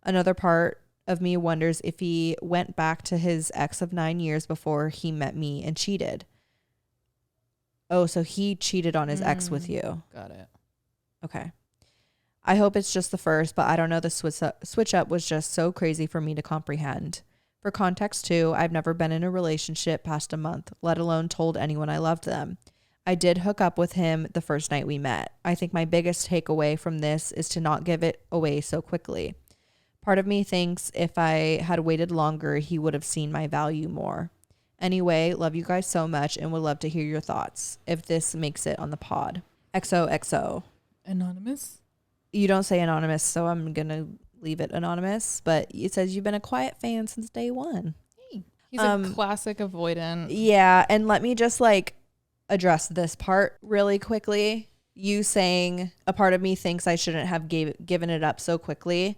Another part of me wonders if he went back to his ex of 9 years before he met me and cheated. Oh, so he cheated on his ex with you. Got it. Okay. I hope it's just the first, but I don't know. The switch up was just so crazy for me to comprehend. For context too, I've never been in a relationship past a month, let alone told anyone I loved them. I did hook up with him the first night we met. I think my biggest takeaway from this is to not give it away so quickly. Part of me thinks if I had waited longer, he would have seen my value more. Anyway, love you guys so much and would love to hear your thoughts if this makes it on the pod. XOXO. Anonymous? You don't say anonymous, so I'm going to leave it anonymous, but it says you've been a quiet fan since day one. Hey, he's a classic avoidant. Yeah, and let me just address this part really quickly. You saying a part of me thinks I shouldn't have given it up so quickly.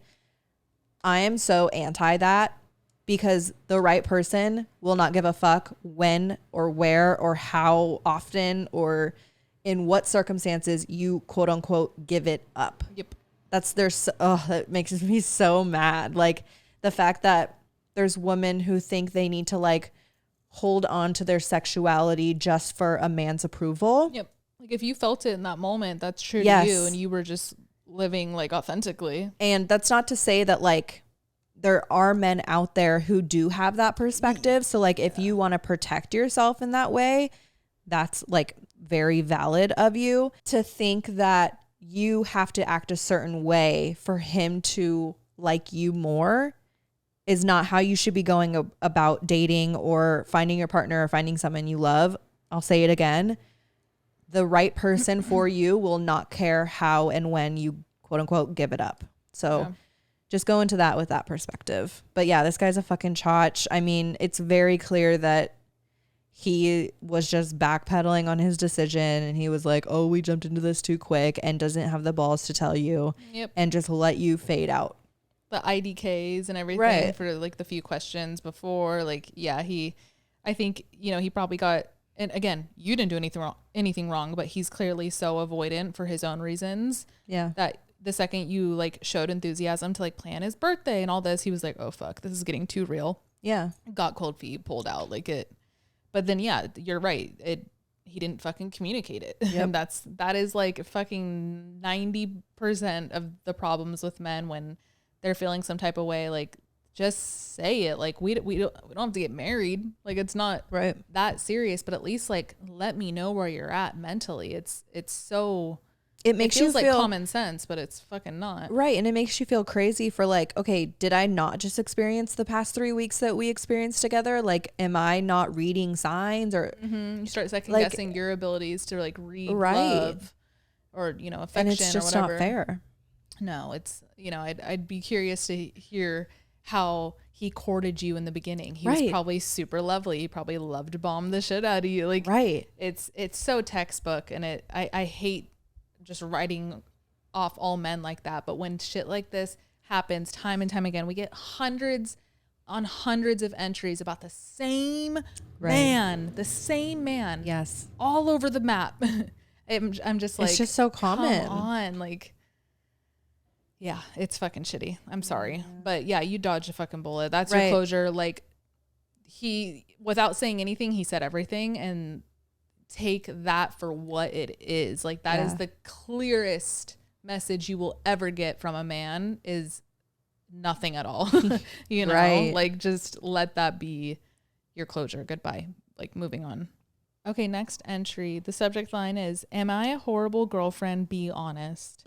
I am so anti that because the right person will not give a fuck when or where or how often or in what circumstances you quote unquote give it up. Yep. That makes me so mad. Like the fact that there's women who think they need to hold on to their sexuality just for a man's approval. Yep. Like if you felt it in that moment, that's true Yes. to you and you were just living authentically. And that's not to say that there are men out there who do have that perspective. So if you want to protect yourself in that way, that's very valid of you. To think that you have to act a certain way for him to like you more is not how you should be going about dating or finding your partner or finding someone you love. I'll say it again. The right person for you will not care how and when you quote unquote give it up. So just go into that with that perspective. But yeah, this guy's a fucking chotch. I mean, it's very clear that he was just backpedaling on his decision and he was like, oh, we jumped into this too quick, and doesn't have the balls to tell you and just let you fade out. The IDKs and everything for the few questions before. I think, he probably got, and again, you didn't do anything wrong, but he's clearly so avoidant for his own reasons. Yeah. That the second you showed enthusiasm to plan his birthday and all this, he was like, oh fuck, this is getting too real. Yeah. Got cold feet, pulled out but then you're right. He didn't fucking communicate it. Yep. And that is fucking 90% of the problems with men when they're feeling some type of way. Just say it. We don't have to get married. It's not that serious, but at least let me know where you're at mentally. It's so it makes feels you like feel common sense, but it's fucking not. right. And it makes you feel crazy for like, okay, did I not just experience the past 3 weeks that we experienced together? Like, am I not reading signs or You start second like, guessing your abilities to like read right. love or, you know, affection and it's just or whatever. not fair. No, it's, you know, I'd be curious to hear how he courted you in the beginning. He was probably super lovely. He probably loved bomb the shit out of you. Like, it's so textbook, and I hate just writing off all men like that. But when shit like this happens time and time again, we get hundreds on hundreds of entries about the same man, Yes. all over the map. I'm just like, it's just so common. Come on, like, yeah, it's fucking shitty. I'm sorry. But yeah, you dodged a fucking bullet. That's your closure. Like, he, without saying anything, he said everything, and take that for what it is. Like, that is the clearest message you will ever get from a man, is nothing at all. You know, like, just let that be your closure. Goodbye. Like, moving on. Okay, next entry. The subject line is, am I a horrible girlfriend? Be honest.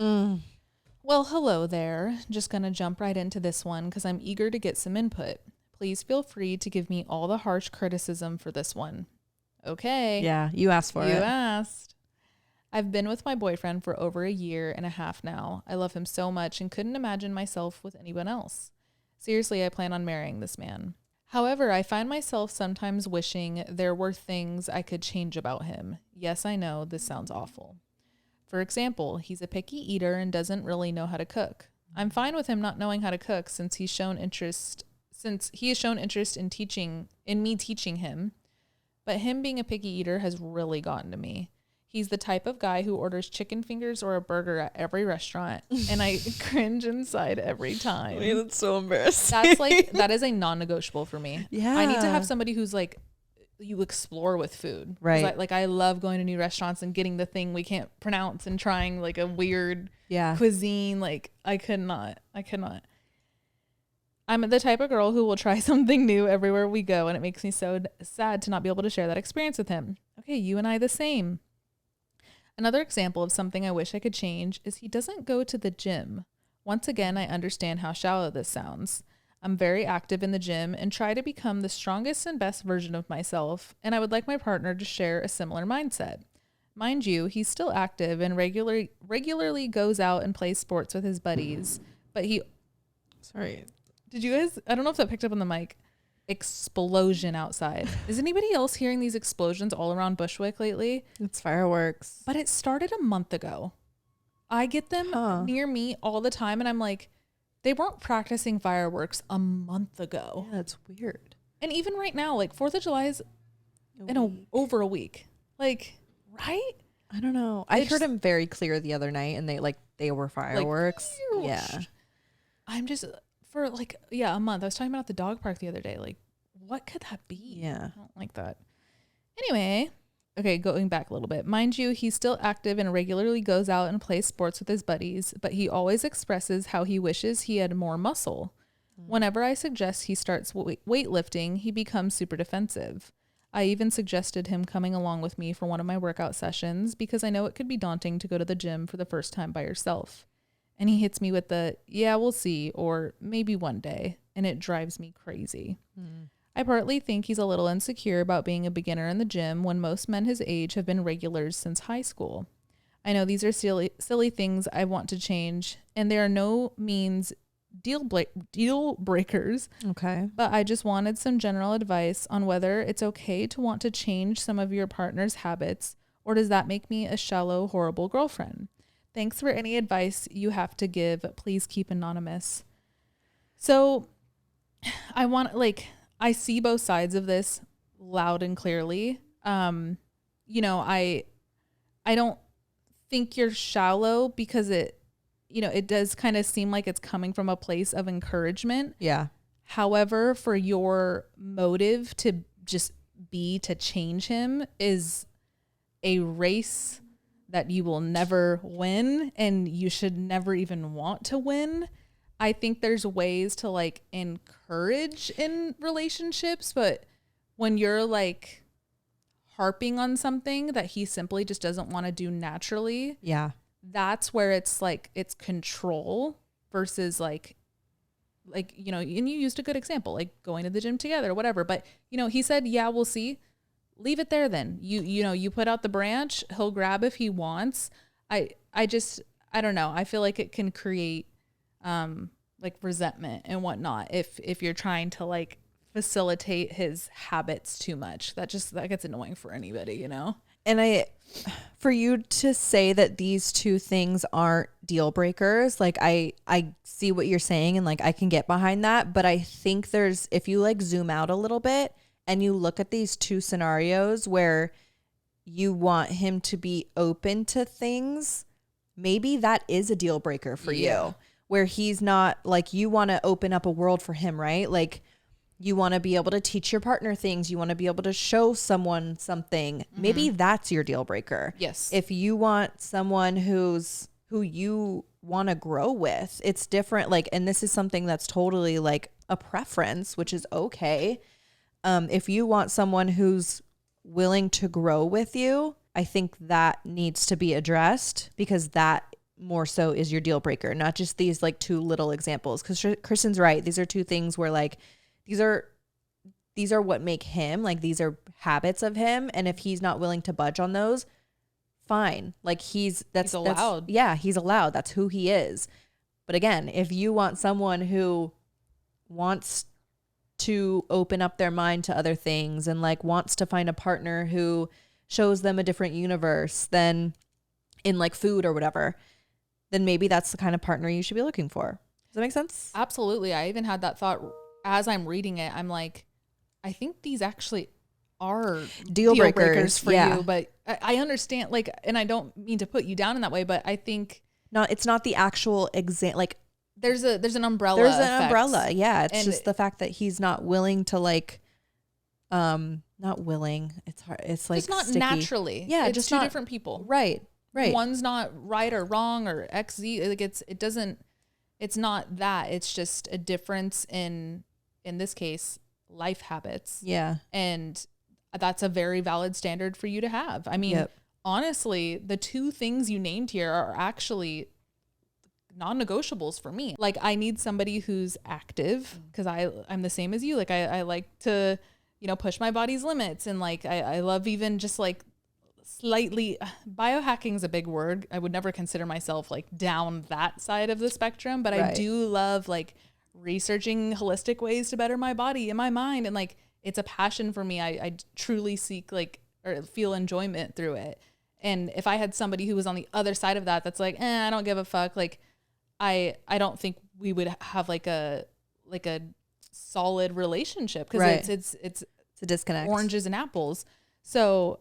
Well, hello there. Just going to jump right into this one because I'm eager to get some input. Please feel free to give me all the harsh criticism for this one. Okay. Yeah, you asked for it. You asked. I've been with my boyfriend for over a year and a half now. I love him so much and couldn't imagine myself with anyone else. Seriously, I plan on marrying this man. However, I find myself sometimes wishing there were things I could change about him. Yes, I know this sounds awful. For example, he's a picky eater and doesn't really know how to cook. I'm fine with him not knowing how to cook since he has shown interest in me teaching him. But him being a picky eater has really gotten to me. He's the type of guy who orders chicken fingers or a burger at every restaurant, and I cringe inside every time. I mean, that's so embarrassing. That is a non-negotiable for me. Yeah. I need to have somebody who's like, you explore with food. Right. I love going to new restaurants and getting the thing we can't pronounce and trying like a weird cuisine. Like, I could not. I'm the type of girl who will try something new everywhere we go, and it makes me so sad to not be able to share that experience with him. Okay, you and I the same. Another example of something I wish I could change is he doesn't go to the gym. Once again, I understand how shallow this sounds. I'm very active in the gym and try to become the strongest and best version of myself, and I would like my partner to share a similar mindset. Mind you, he's still active and regularly goes out and plays sports with his buddies, but he... Sorry. Did you guys... I don't know if that picked up on the mic. Explosion outside. Is anybody else hearing these explosions all around Bushwick lately? It's fireworks. But it started a month ago. I get them near me all the time, and I'm like... They weren't practicing fireworks a month ago. Yeah, that's weird. And even right now, like 4th of July is over a week. Like, right? I don't know. I heard him very clear the other night, and they were fireworks. Like, yeah. I'm just a month. I was talking about the dog park the other day. Like, what could that be? Yeah. I don't like that. Anyway. Okay, going back a little bit. Mind you, he's still active and regularly goes out and plays sports with his buddies, but he always expresses how he wishes he had more muscle. Whenever I suggest he starts weightlifting, he becomes super defensive. I even suggested him coming along with me for one of my workout sessions because I know it could be daunting to go to the gym for the first time by yourself. And he hits me with the, yeah, we'll see, or maybe one day, and it drives me crazy. I partly think he's a little insecure about being a beginner in the gym when most men his age have been regulars since high school. I know these are silly things I want to change, and there are no means deal breakers. Okay. But I just wanted some general advice on whether it's okay to want to change some of your partner's habits, or does that make me a shallow, horrible girlfriend? Thanks for any advice you have to give. Please keep anonymous. So I see both sides of this loud and clearly. You know, I don't think you're shallow because it does kind of seem like it's coming from a place of encouragement. Yeah. However, for your motive to just be to change him is a race that you will never win, and you should never even want to win. I think there's ways to like encourage in relationships, but when you're like harping on something that he simply just doesn't want to do naturally, that's where it's like it's control versus like you know, and you used a good example, like going to the gym together, whatever. But you know, he said, yeah, we'll see. Leave it there then. You know, you put out the branch, he'll grab if he wants. I don't know. I feel like it can create like resentment and whatnot if you're trying to like facilitate his habits too much. That gets annoying for anybody, you know? And for you to say that these two things aren't deal breakers, like I see what you're saying and like I can get behind that, but I think if you like zoom out a little bit and you look at these two scenarios where you want him to be open to things, maybe that is a deal breaker for you, where he's not like, you want to open up a world for him, right? Like you want to be able to teach your partner things. You want to be able to show someone something. Mm-hmm. Maybe that's your deal breaker. Yes. If you want someone who you want to grow with, it's different. Like, and this is something that's totally like a preference, which is okay. If you want someone who's willing to grow with you, I think that needs to be addressed, because that more so is your deal breaker, not just these like two little examples. Because Kristen's right. These are two things where like, these are what make him, like these are habits of him. And if he's not willing to budge on those, fine. Like he's allowed. He's allowed. That's who he is. But again, if you want someone who wants to open up their mind to other things and like wants to find a partner who shows them a different universe than in like food or whatever, then maybe that's the kind of partner you should be looking for. Does that make sense? Absolutely. I even had that thought as I'm reading it. I'm like, I think these actually are deal breakers for you, but I understand, like, and I don't mean to put you down in that way, but I think it's not the actual like there's an umbrella. There's an umbrella. Yeah. It's just the fact that he's not willing to like, not willing. It's hard. It's like just not sticky. Naturally. Yeah. It's just two not, different people. Right. One's not right or wrong or XZ. Like it's not that. It's just a difference in this case, life habits. Yeah. And that's a very valid standard for you to have. I mean, honestly, the two things you named here are actually non-negotiables for me. Like I need somebody who's active, because I'm the same as you. Like I like to, you know, push my body's limits, and like I love even just like slightly biohacking is a big word. I would never consider myself like down that side of the spectrum, but I do love like researching holistic ways to better my body and my mind, and like it's a passion for me. I truly seek like or feel enjoyment through it. And if I had somebody who was on the other side of that, that's like, I don't give a fuck. Like I don't think we would have like a solid relationship, because it's a disconnect. Oranges and apples. So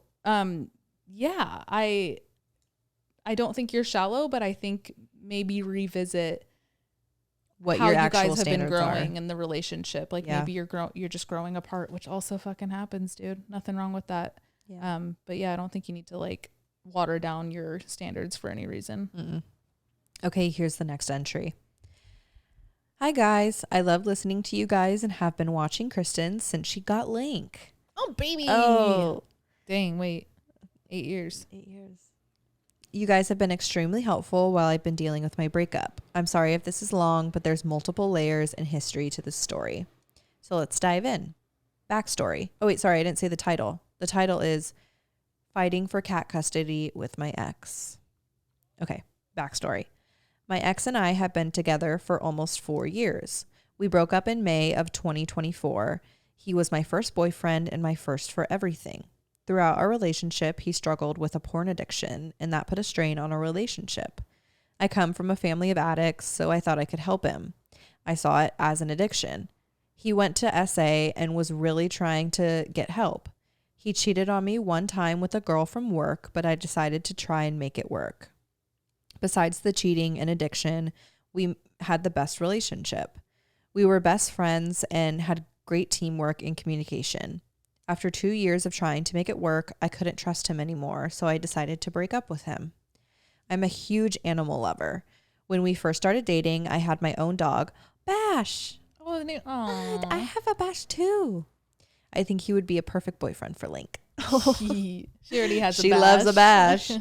yeah, I don't think you're shallow, but I think maybe revisit what how your you guys actual have been growing are in the relationship. Like maybe you're just growing apart, which also fucking happens, dude. Nothing wrong with that. Yeah. But yeah, I don't think you need to like water down your standards for any reason. Mm-mm. Okay, here's the next entry. Hi guys, I love listening to you guys and have been watching Kristen since she got Link. Oh baby. Oh dang, wait. 8 years. 8 years. You guys have been extremely helpful while I've been dealing with my breakup. I'm sorry if this is long, but there's multiple layers and history to this story. So let's dive in. Backstory. Oh wait, sorry, I didn't say the title. The title is Fighting for Cat Custody with My Ex. Okay, backstory. My ex and I have been together for almost 4 years. We broke up in May of 2024. He was my first boyfriend and my first for everything. Throughout our relationship, he struggled with a porn addiction, and that put a strain on our relationship. I come from a family of addicts, so I thought I could help him. I saw it as an addiction. He went to SA and was really trying to get help. He cheated on me one time with a girl from work, but I decided to try and make it work. Besides the cheating and addiction, we had the best relationship. We were best friends and had great teamwork and communication. After 2 years of trying to make it work, I couldn't trust him anymore, so I decided to break up with him. I'm a huge animal lover. When we first started dating, I had my own dog, Bash. Oh, I have a Bash too. I think he would be a perfect boyfriend for Link. She already has a Bash. She loves a Bash.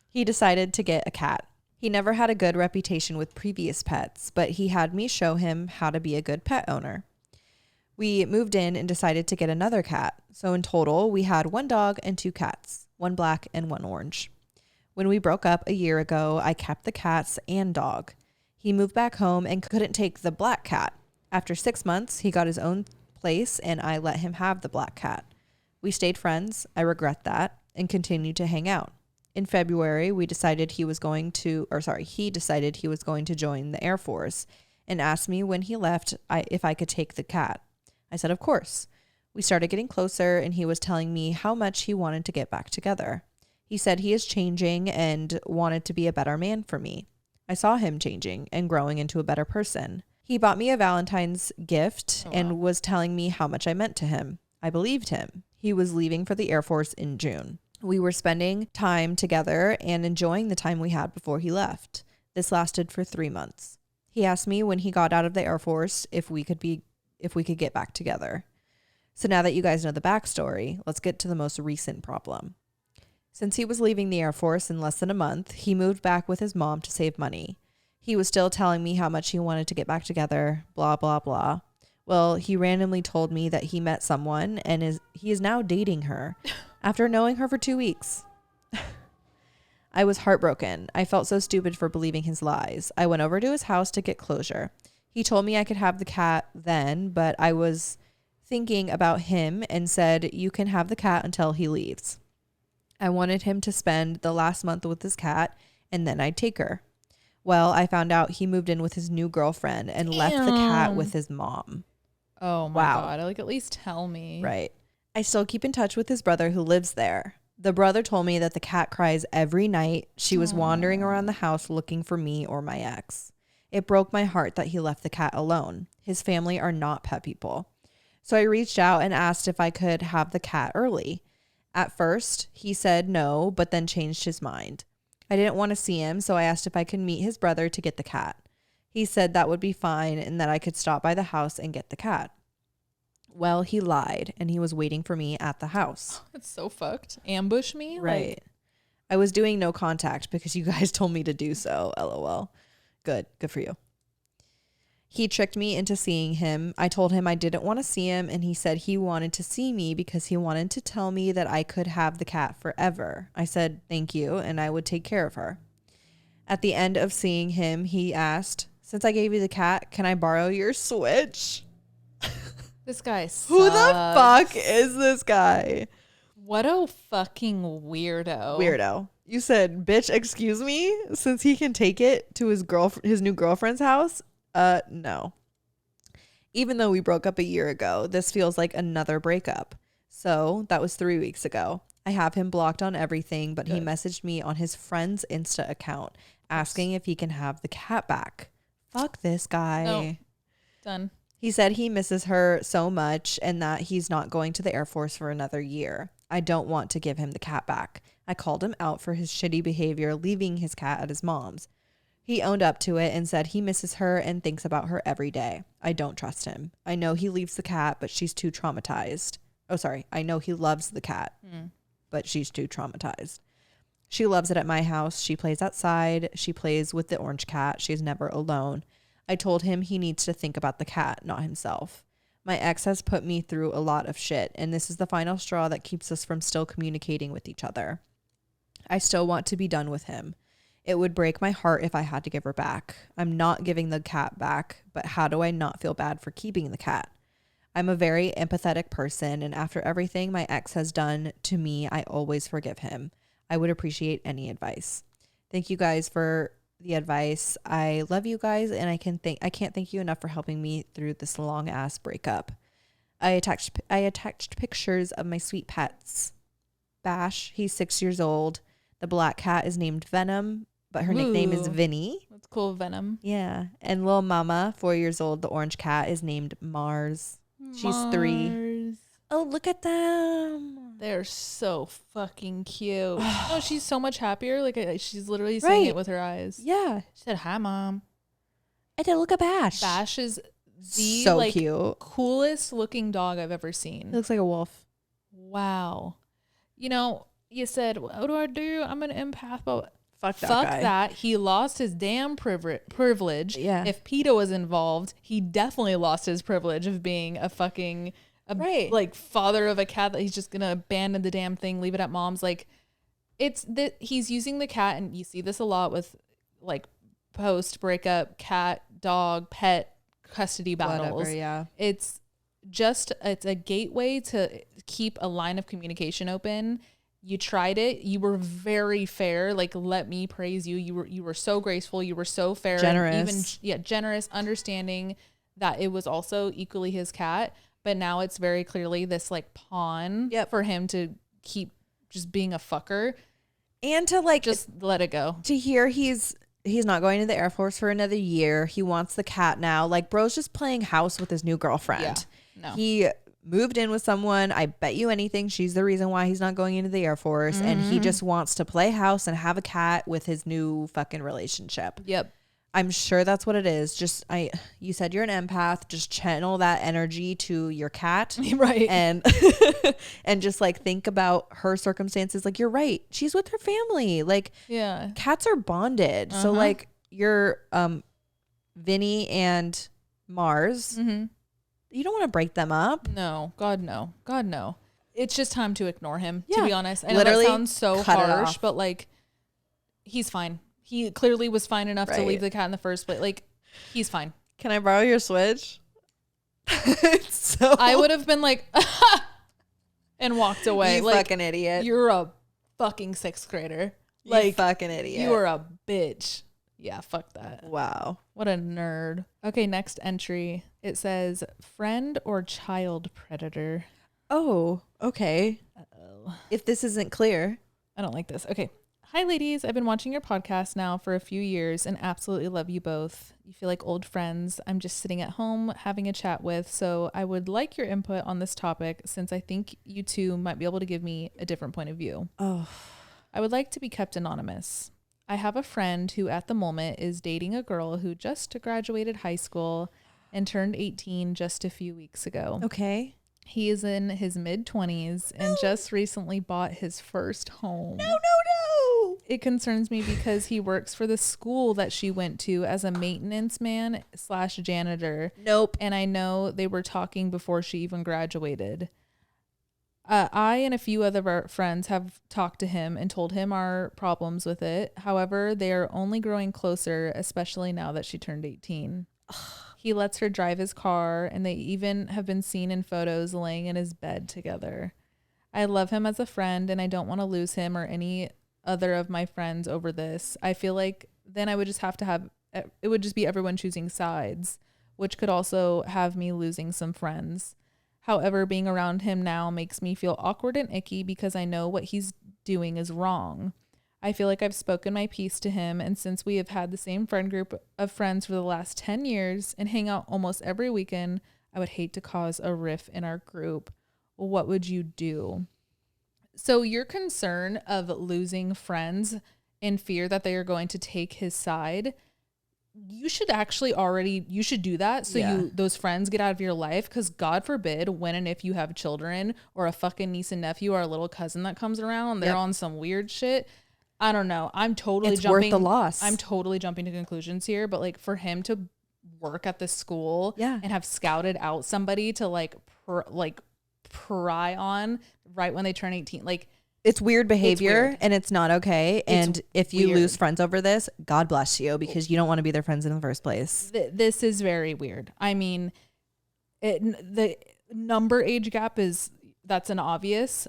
He decided to get a cat. He never had a good reputation with previous pets, but he had me show him how to be a good pet owner. We moved in and decided to get another cat. So in total, we had 1 dog and 2 cats, 1 black and 1 orange. When we broke up a year ago, I kept the cats and dog. He moved back home and couldn't take the black cat. After 6 months, he got his own place and I let him have the black cat. We stayed friends. I regret that, and continued to hang out. In February, he decided he was going to join the Air Force and asked me when he left if I could take the cat. I said, of course. We started getting closer and he was telling me how much he wanted to get back together. He said he is changing and wanted to be a better man for me. I saw him changing and growing into a better person. He bought me a Valentine's gift and was telling me how much I meant to him. I believed him. He was leaving for the Air Force in June. We were spending time together and enjoying the time we had before he left. This lasted for 3 months. He asked me when he got out of the Air Force if we could get back together. So now that you guys know the backstory, let's get to the most recent problem. Since he was leaving the Air Force in less than a month, he moved back with his mom to save money. He was still telling me how much he wanted to get back together, blah, blah, blah. Well, he randomly told me that he met someone and he is now dating her after knowing her for 2 weeks. I was heartbroken. I felt so stupid for believing his lies. I went over to his house to get closure. He told me I could have the cat then, but I was thinking about him and said, you can have the cat until he leaves. I wanted him to spend the last month with his cat and then I'd take her. Well, I found out he moved in with his new girlfriend and left the cat with his mom. Oh my God. Like, at least tell me. Right. I still keep in touch with his brother who lives there. The brother told me that the cat cries every night. She was wandering around the house looking for me or my ex. It broke my heart that he left the cat alone. His family are not pet people. So I reached out and asked if I could have the cat early. At first, he said no, but then changed his mind. I didn't want to see him, so I asked if I could meet his brother to get the cat. He said that would be fine and that I could stop by the house and get the cat. Well, he lied and he was waiting for me at the house. It's so fucked. Ambush me? Right. Like, I was doing no contact because you guys told me to do so. LOL. Good for you. He tricked me into seeing him. I told him I didn't want to see him and he said he wanted to see me because he wanted to tell me that I could have the cat forever. I said thank you and I would take care of her. At the end of seeing him, he asked, since I gave you the cat, can I borrow your Switch? this guy sucks. Who the fuck is this guy? What a fucking weirdo. Weirdo. You said, bitch, excuse me? Since he can take it to his new girlfriend's house? No. Even though we broke up a year ago, this feels like another breakup. So that was 3 weeks ago. I have him blocked on everything, but he messaged me on his friend's Insta account asking if he can have the cat back. Fuck this guy. No. Done. He said he misses her so much and that he's not going to the Air Force for another year. I don't want to give him the cat back. I called him out for his shitty behavior leaving his cat at his mom's. He owned up to it and said he misses her and thinks about her every day. I don't trust him. I know he leaves the cat, but she's too traumatized. Oh, sorry. I know he loves the cat, but she's too traumatized. She loves it at my house. She plays outside. She plays with the orange cat. She's never alone. I told him he needs to think about the cat, not himself. My ex has put me through a lot of shit, and this is the final straw that keeps us from still communicating with each other. I still want to be done with him. It would break my heart if I had to give her back. I'm not giving the cat back, but how do I not feel bad for keeping the cat? I'm a very empathetic person, and after everything my ex has done to me, I always forgive him. I would appreciate any advice. Thank you guys for the advice. I love you guys, and I can't thank you enough for helping me through this long ass breakup. I attached pictures of my sweet pets. Bash, he's 6 years old. The black cat is named Venom, but her nickname is Vinny. That's cool, Venom. Yeah. And Lil Mama, 4 years old, the orange cat, is named Mars. She's 3. Oh, look at them. They're so fucking cute. Oh, she's so much happier. Like, she's literally saying it with her eyes. Yeah. She said, hi, Mom. I did look at Bash. Bash is the so cute, coolest looking dog I've ever seen. He looks like a wolf. Wow. You know, you said, what do I do? I'm an empath, but Fuck that fuck guy. that. He lost his damn privilege. Yeah. If PETA was involved, he definitely lost his privilege of being a fucking Right. like father of a cat that he's just gonna abandon the damn thing, leave it at mom's. Like it's that he's using the cat, and you see this a lot with like post breakup cat, dog, pet custody battles. Whatever, yeah. It's a gateway to keep a line of communication open. You tried it. You were very fair. Like, let me praise you. You were so graceful. You were so fair. Generous. Even generous, understanding that it was also equally his cat. But now it's very clearly this like pawn for him to keep just being a fucker. And to like just let it go. To hear he's not going to the Air Force for another year. He wants the cat now. Like, bro's just playing house with his new girlfriend. Yeah. No. He moved in with someone. I bet you anything she's the reason why he's not going into the Air Force. And he just wants to play house and have a cat with his new fucking relationship. Yep. I'm sure that's what it is. Just you said you're an empath. Just channel that energy to your cat. Right. And and just like think about her circumstances. Like, you're right. She's with her family. Like, yeah. Cats are bonded. So like your Vinny and Mars, you don't want to break them up. No. God no. God no. It's just time to ignore him, to Yeah. be honest. I know Literally that sounds so cut it harsh, off. but like he's fine. He clearly was fine enough to leave the cat in the first place. Like, he's fine. Can I borrow your Switch? So I would have been like, and walked away. You like, fucking idiot. You're a fucking sixth grader. You Like, fucking idiot. you are a bitch. Yeah, fuck that. Wow. What a nerd. Okay, next entry. It says friend or child predator. Oh, okay. Uh-oh. If this isn't clear. I don't like this. Okay. Hi, ladies. I've been watching your podcast now for a few years and absolutely love you both. You feel like old friends. I'm just sitting at home having a chat with, so I would like your input on this topic since I think you two might be able to give me a different point of view. Oh. I would like to be kept anonymous. I have a friend who at the moment is dating a girl who just graduated high school and turned 18 just a few weeks ago. Okay. He is in his mid-20s and just recently bought his first home. No. It concerns me because he works for the school that she went to as a maintenance man / janitor. Nope. And I know they were talking before she even graduated. I and a few other friends have talked to him and told him our problems with it. However, they are only growing closer, especially now that she turned 18. He lets her drive his car, and they even have been seen in photos laying in his bed together. I love him as a friend, and I don't want to lose him or any other of my friends over this. I feel like then I would just have to have, it would just be everyone choosing sides, which could also have me losing some friends. However, being around him now makes me feel awkward and icky because I know what he's doing is wrong. I feel like I've spoken my piece to him, and since we have had the same friend group of friends for the last 10 years and hang out almost every weekend, I would hate to cause a rift in our group. What would you do? So your concern of losing friends in fear that they are going to take his side, you should actually you should do that so those friends get out of your life, because God forbid when and if you have children or a fucking niece and nephew or a little cousin that comes around, they're on some weird shit. I don't know. It's worth the loss. I'm totally jumping to conclusions here, but like for him to work at the school and have scouted out somebody to pry on right when they turn 18, like it's weird behavior and it's not okay. And if you lose friends over this, God bless you, because you don't want to be their friends in the first place. This is very weird. I mean, the number age gap that's an obvious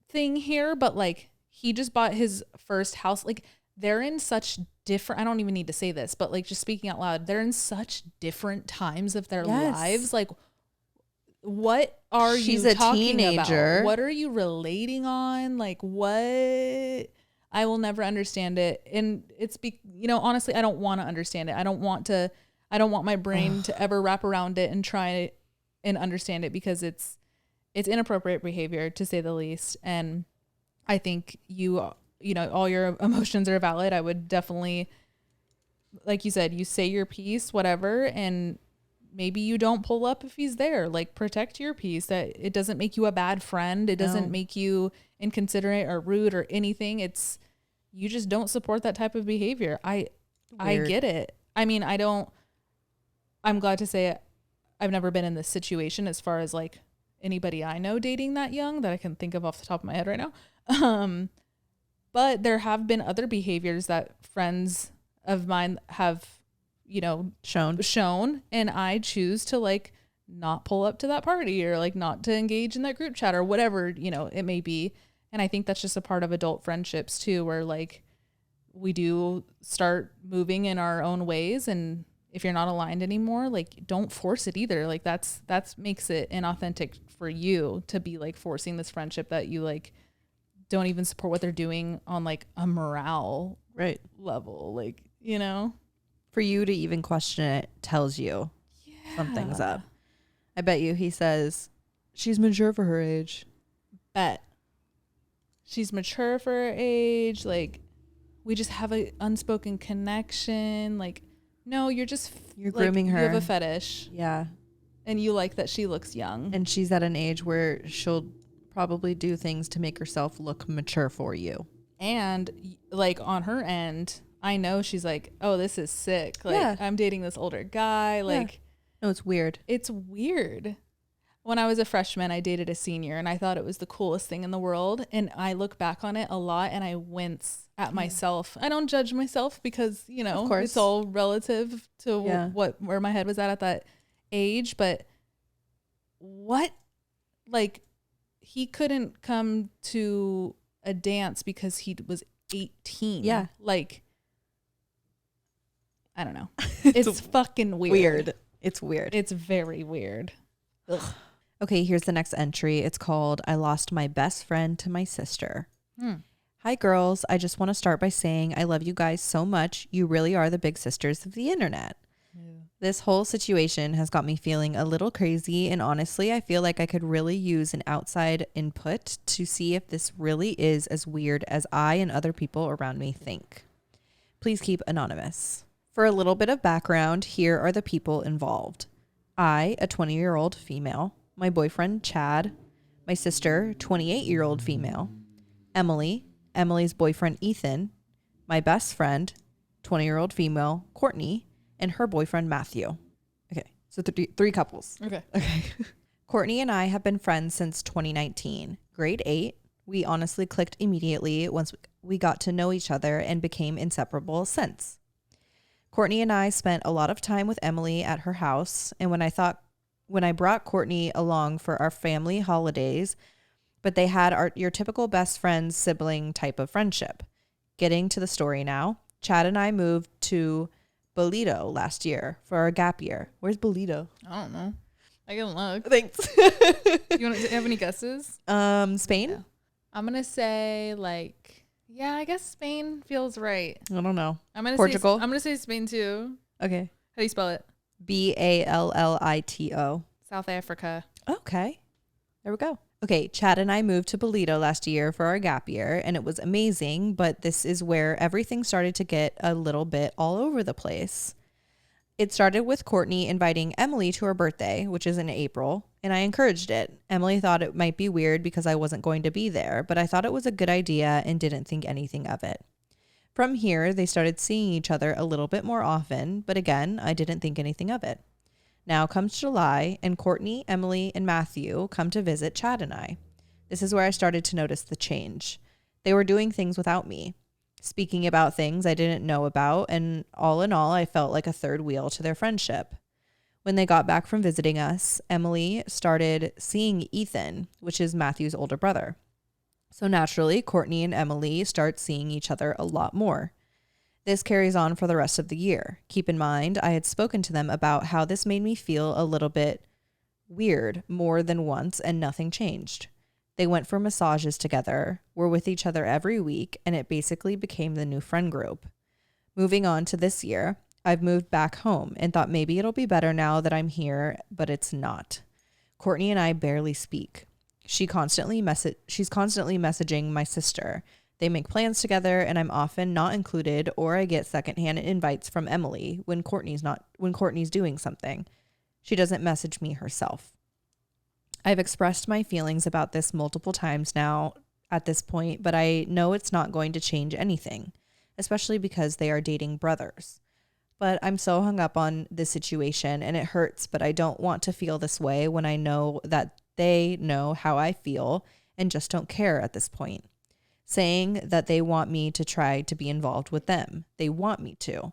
thing here, but like he just bought his first house. Like they're in such different, I don't even need to say this, but like just speaking out loud, they're in such different times of their lives. Like, what are She's you a talking teenager. about? What are you relating on? Like what? I will never understand it. And it's honestly, I don't want to understand it. I don't want my brain to ever wrap around it and try and understand it, because it's inappropriate behavior to say the least. And I think all your emotions are valid. I would definitely, like you said, you say your piece, whatever, and maybe you don't pull up if he's there. Like, protect your peace. That it doesn't make you a bad friend. It doesn't make you inconsiderate or rude or anything. It's, you just don't support that type of behavior. I get it. I mean, I'm glad to say I've never been in this situation as far as like anybody I know dating that young that I can think of off the top of my head right now. But there have been other behaviors that friends of mine have, shown, and I choose to like not pull up to that party or like not to engage in that group chat or whatever, it may be. And I think that's just a part of adult friendships too, where like we do start moving in our own ways. And if you're not aligned anymore, like don't force it either. Like that makes it inauthentic for you to be like forcing this friendship that you like don't even support what they're doing on like a morale level. Like, for you to even question it tells you something's up. I bet you he says she's mature for her age. Bet. She's mature for her age. Like, we just have an unspoken connection. Like, no, you're grooming her. You have a fetish. Yeah. And you like that she looks young. And she's at an age where she'll probably do things to make herself look mature for you. And like on her end, I know she's like, oh, this is sick. Like, I'm dating this older guy. Like, no, it's weird. It's weird. When I was a freshman, I dated a senior and I thought it was the coolest thing in the world. And I look back on it a lot and I wince at myself. I don't judge myself because, of course, it's all relative to where my head was at that age. But like, he couldn't come to a dance because he was 18. Yeah. Like, I don't know. It's fucking weird. It's weird. It's very weird. Ugh. Okay, here's the next entry. It's called I Lost My Best Friend to My Sister. Hi, girls. I just want to start by saying I love you guys so much. You really are the big sisters of the internet. Yeah. This whole situation has got me feeling a little crazy, and honestly, I feel like I could really use an outside input to see if this really is as weird as I and other people around me think. Please keep anonymous. For a little bit of background, here are the people involved. I, a 20-year-old female, my boyfriend, Chad, my sister, 28-year-old female, Emily, Emily's boyfriend, Ethan, my best friend, 20-year-old female, Courtney, and her boyfriend, Matthew. Okay, so three couples. Okay. Courtney and I have been friends since 2019. Grade 8, we honestly clicked immediately once we got to know each other and became inseparable since. Courtney and I spent a lot of time with Emily at her house, and when I brought Courtney along for our family holidays, but they had your typical best friend sibling type of friendship. Getting to the story now, Chad and I moved to Bolito last year for our gap year. Where's Bolito? I don't know. I can look. Thanks. You have any guesses? Spain? Yeah. I'm going to say I guess Spain feels right. I don't know. Portugal? I'm going to say Spain too. Okay. How do you spell it? Ballito. South Africa. Okay. There we go. Okay, Chad and I moved to Bolito last year for our gap year, and it was amazing, but this is where everything started to get a little bit all over the place. It started with Courtney inviting Emily to her birthday, which is in April, and I encouraged it. Emily thought it might be weird because I wasn't going to be there, but I thought it was a good idea and didn't think anything of it. From here, they started seeing each other a little bit more often, but again, I didn't think anything of it. Now comes July, and Courtney, Emily, and Matthew come to visit Chad and I. This is where I started to notice the change. They were doing things without me, speaking about things I didn't know about, and all in all, I felt like a third wheel to their friendship. When they got back from visiting us, Emily started seeing Ethan, which is Matthew's older brother. So naturally, Courtney and Emily start seeing each other a lot more. This carries on for the rest of the year. Keep in mind, I had spoken to them about how this made me feel a little bit weird more than once, and nothing changed. They went for massages together, were with each other every week, and it basically became the new friend group. Moving on to this year, I've moved back home and thought maybe it'll be better now that I'm here, but it's not. Courtney and I barely speak. She's constantly messaging my sister. They make plans together, and I'm often not included, or I get secondhand invites from Emily when Courtney's doing something. She doesn't message me herself. I've expressed my feelings about this multiple times now at this point, but I know it's not going to change anything, especially because they are dating brothers. But I'm so hung up on this situation and it hurts, but I don't want to feel this way when I know that they know how I feel and just don't care at this point. Saying that they want me to try to be involved with them. They want me to.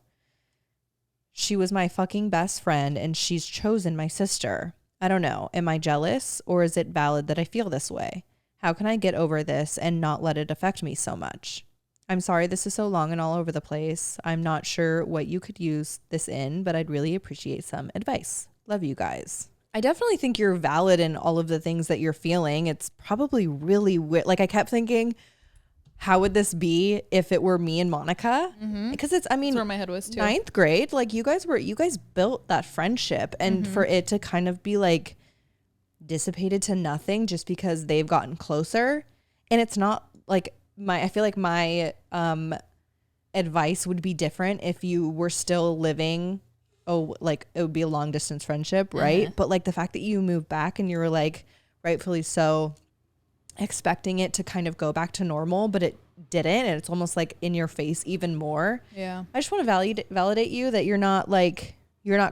She was my fucking best friend and she's chosen my sister. I don't know. Am I jealous or is it valid that I feel this way? How can I get over this and not let it affect me so much? I'm sorry this is so long and all over the place. I'm not sure what you could use this in, but I'd really appreciate some advice. Love you guys. I definitely think you're valid in all of the things that you're feeling. It's probably really weird. Like I kept thinking, how would this be if it were me and Monica? Because it's, I mean, that's where my head was too. 9th grade, like you guys built that friendship, and for it to kind of be like dissipated to nothing just because they've gotten closer. And it's not like I feel like my advice would be different if you were still living, like it would be a long distance friendship, right? But like the fact that you moved back and you were like, rightfully so, expecting it to kind of go back to normal, but it didn't, and it's almost like in your face even more. Yeah, I just want to validate you that you're not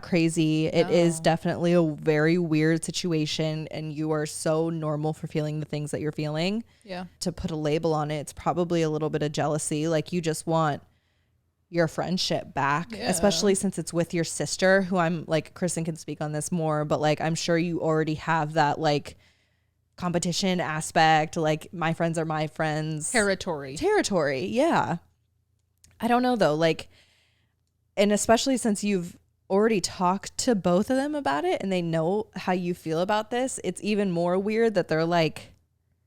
crazy. No. It is definitely a very weird situation, and you are so normal for feeling the things that you're feeling. Yeah, to put a label on it, it's probably a little bit of jealousy. Like you just want your friendship back, especially since it's with your sister, who I'm like, Kristen can speak on this more, but like I'm sure you already have that like competition aspect, like my friends are my friends territory. Yeah, I don't know though, like, and especially since you've already talked to both of them about it and they know how you feel about this, it's even more weird that they're like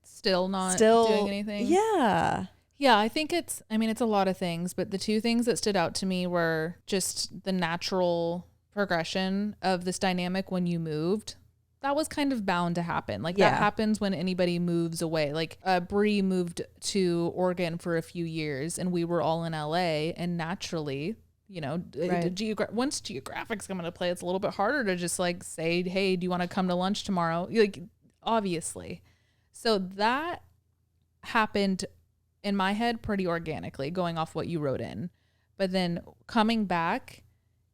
still doing anything. Yeah, I think it's a lot of things, but the two things that stood out to me were just the natural progression of this dynamic when you moved. That was kind of bound to happen. Like that happens when anybody moves away. Like Bree moved to Oregon for a few years and we were all in LA, and naturally, you know, once geographics come into play, it's a little bit harder to just like say, hey, do you want to come to lunch tomorrow? Like obviously. So that happened in my head pretty organically, going off what you wrote in. But then coming back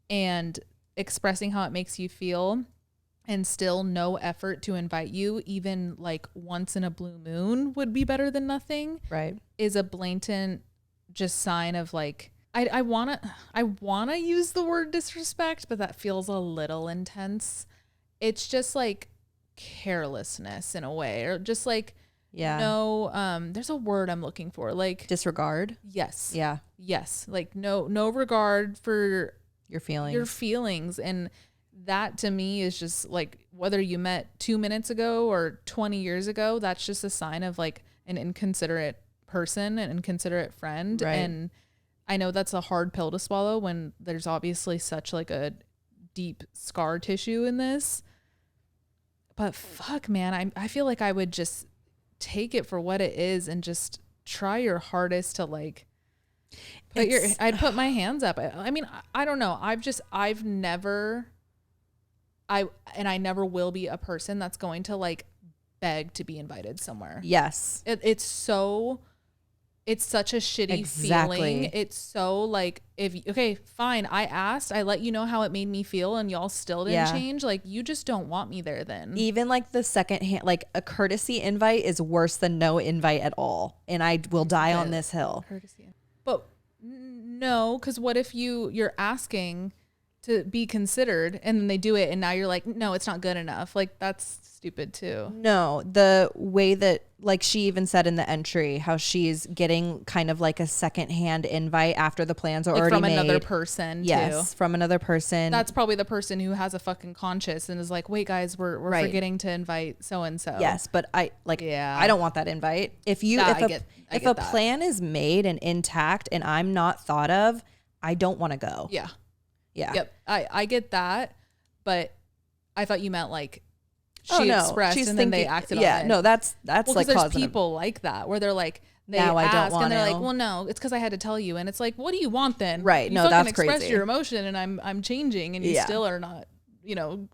and expressing how it makes you feel, and still no effort to invite you, even like once in a blue moon would be better than nothing. Right. Is a blatant just sign of like, I wanna use the word disrespect, but that feels a little intense. It's just like carelessness in a way, or just like, there's a word I'm looking for, like disregard. Yes. Yeah. Yes. Like no regard for your feelings. And that to me is just like, whether you met 2 minutes ago or 20 years ago, that's just a sign of like an inconsiderate person, an inconsiderate friend. Right. And I know that's a hard pill to swallow when there's obviously such like a deep scar tissue in this. But fuck, man, I feel like I would just take it for what it is and just try your hardest to like I'd put my hands up. I mean, I don't know. I never will be a person that's going to like beg to be invited somewhere. Yes. It's such a shitty feeling. It's so like, okay, fine. I asked, I let you know how it made me feel and y'all still didn't change. Like you just don't want me there then. Even like the second hand, like a courtesy invite is worse than no invite at all. And I will die on this hill. Courtesy. But no, because what if you're asking to be considered and then they do it and now you're like, no, it's not good enough. Like that's stupid too. No, the way that like she even said in the entry how she's getting kind of like a secondhand invite after the plans are like already from made. Another person. Yes, too. From another person. That's probably the person who has a fucking conscience and is like, wait guys, we're forgetting to invite so and so. Yes, but I don't want that invite. If a plan is made and intact and I'm not thought of, I don't want to go. Yeah. Yeah. Yep. I get that, but I thought you meant like expressed and then they acted on it. Yeah, no, that's like there's people like that where they're like they now ask I don't want and they're to. like, well, no, it's because I had to tell you, and it's like, what do you want then? Right? You no, that's express crazy. Your emotion, and I'm changing, and you still are not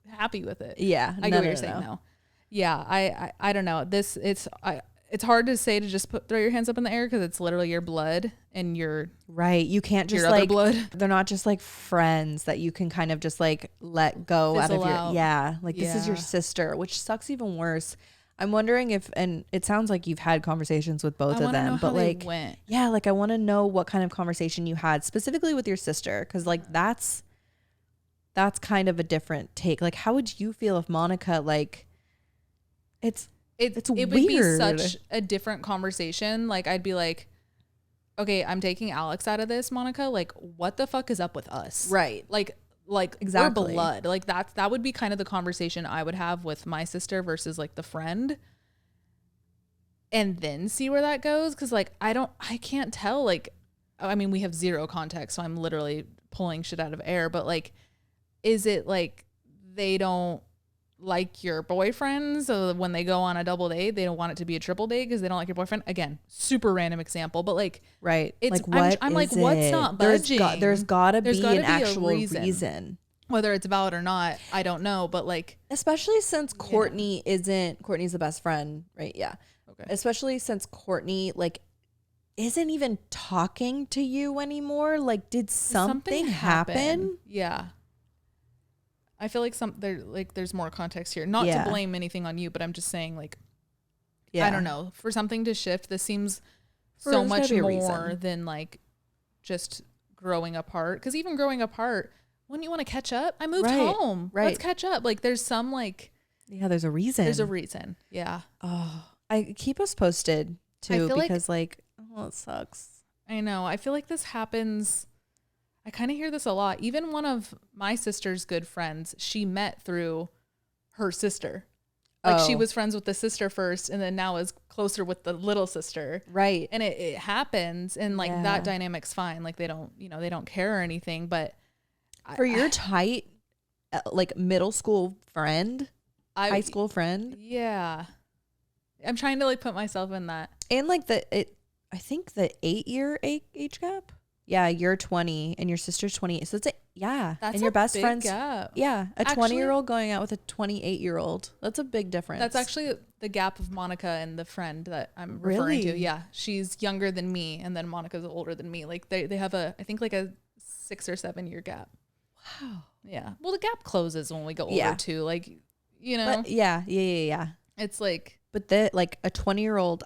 happy with it. Yeah. I get what you're saying now. Yeah. I don't know. It's hard to say to just throw your hands up in the air because it's literally your blood and your right. You can't just your like other blood. They're not just like friends that you can kind of just like let go out of your this is your sister, which sucks even worse. I'm wondering if, and it sounds like you've had conversations with both of them, but like I want to know what kind of conversation you had specifically with your sister, because like that's kind of a different take. Like, how would you feel if Monica like it would be such a different conversation. Like, I'd be like, okay, I'm taking Alex out of this, Monica. Like, what the fuck is up with us? Right. Like exactly. We're blood. Like that would be kind of the conversation I would have with my sister versus like the friend. And then see where that goes. Cause like, I can't tell. Like, I mean, we have zero context, so I'm literally pulling shit out of air, but like, is it like they don't like your boyfriend, so when they go on a double date they don't want it to be a triple date because they don't like your boyfriend? Again, super random example, but like, right, it's like, what I'm like, what's not budging? There's gotta be an actual reason. Whether it's valid or not, I don't know, but like, especially since Courtney's the best friend, right? Yeah. Okay. Especially since Courtney like isn't even talking to you anymore. Like, did something happen? Yeah. I feel like there's more context here. Not to blame anything on you, but I'm just saying, like, I don't know. For something to shift, this seems so much more than like just growing apart. Because even growing apart, wouldn't you want to catch up? I moved home. Right. Let's catch up. Like, there's some like, there's a reason. There's a reason. Yeah. Oh, I keep us posted too, because like, oh, it sucks. I know. I feel like this happens. I kind of hear this a lot. Even one of my sister's good friends, she met through her sister. Like, she was friends with the sister first and then now is closer with the little sister. Right. And it happens, and like that dynamic's fine. Like, they don't care or anything, but for your tight like middle school friend, high school friend. Yeah. I'm trying to like put myself in that. And like I think the 8-year age gap. Yeah, you're 20 and your sister's 28. So it's that's and your best friend's gap. Yeah, a 20-year-old going out with a 28-year-old. That's a big difference. That's actually the gap of Monica and the friend that I'm referring to. Yeah, she's younger than me, and then Monica's older than me. Like, they have I think like a 6 or 7 year gap. Wow. Yeah. Well, the gap closes when we get older too. Like, you know. But yeah. It's like, but like a 20-year-old,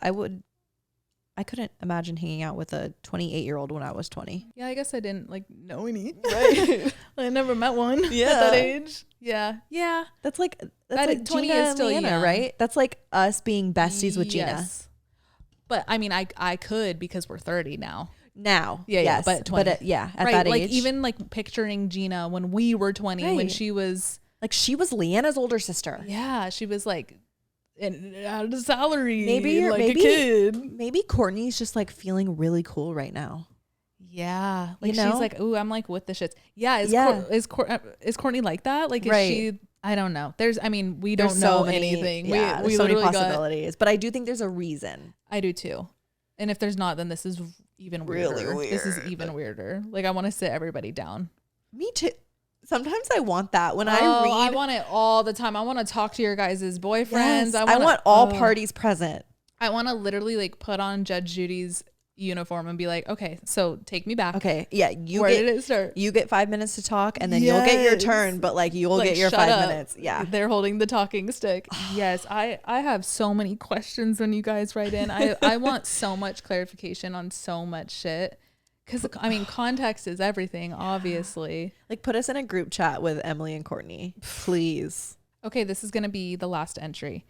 I couldn't imagine hanging out with a 28-year-old when I was 20. Yeah, I guess I didn't like know any. Right. I never met one at that age. Yeah. Yeah. That's like 20 Gina is still Leanna, young. Right? That's like us being besties with Gina. But I mean, I could, because we're 30 now. Yeah, yes. But 20. But at that age. Like, even like picturing Gina when we were 20, when she was like, she was Leanna's older sister. Yeah, she was like, and out of salary, maybe like a kid. Maybe Courtney's just like feeling really cool right now. Yeah, like, she's like, ooh, I'm like with the shits. Yeah, is Courtney like that? Like, is she? I don't know. We don't know anything. Yeah, we so many possibilities, but I do think there's a reason. I do too. And if there's not, then this is even weirder. Really weird. This is even weirder. Like, I want to sit everybody down. Me too. Sometimes I want that when I read. I want it all the time. I want to talk to your guys' boyfriends. Yes, I want all parties present. I want to literally like put on Judge Judy's uniform and be like, okay, so take me back. Okay, yeah. Where did it start? You get 5 minutes to talk, and then you'll get your turn, but like, you'll get your 5 minutes. Yeah, they're holding the talking stick. Yes, I have so many questions when you guys write in. I want so much clarification on so much shit. Because, I mean, context is everything, obviously. Like, put us in a group chat with Emily and Courtney, please. Okay, this is going to be the last entry.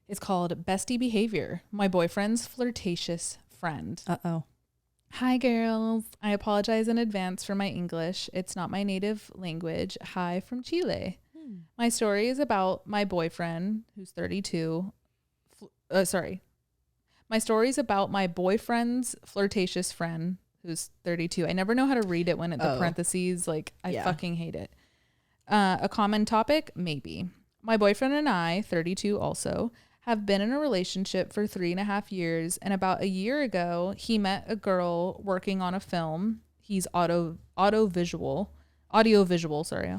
It's called Bestie Behavior, my boyfriend's flirtatious friend. Uh-oh. Hi, girls. I apologize in advance for my English. It's not my native language. Hi from Chile. My story is about my boyfriend, who's 32. My story is about my boyfriend's flirtatious friend, who's 32. I never know how to read it when the parentheses, like, I fucking hate it. A common topic? Maybe. My boyfriend and I, 32 also, have been in a relationship for 3.5 years. And about a year ago, he met a girl working on a film. He's audiovisual, sorry.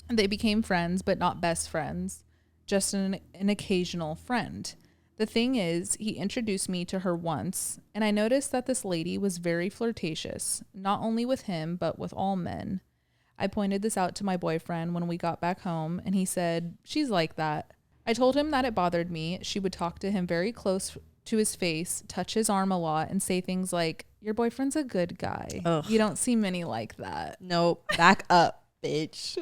They became friends, but not best friends, just an occasional friend. The thing is, he introduced me to her once, and I noticed that this lady was very flirtatious, not only with him, but with all men. I pointed this out to my boyfriend when we got back home, and he said, she's like that. I told him that it bothered me. She would talk to him very close to his face, touch his arm a lot, and say things like, your boyfriend's a good guy. Ugh. You don't see many like that. Nope. Back up, bitch.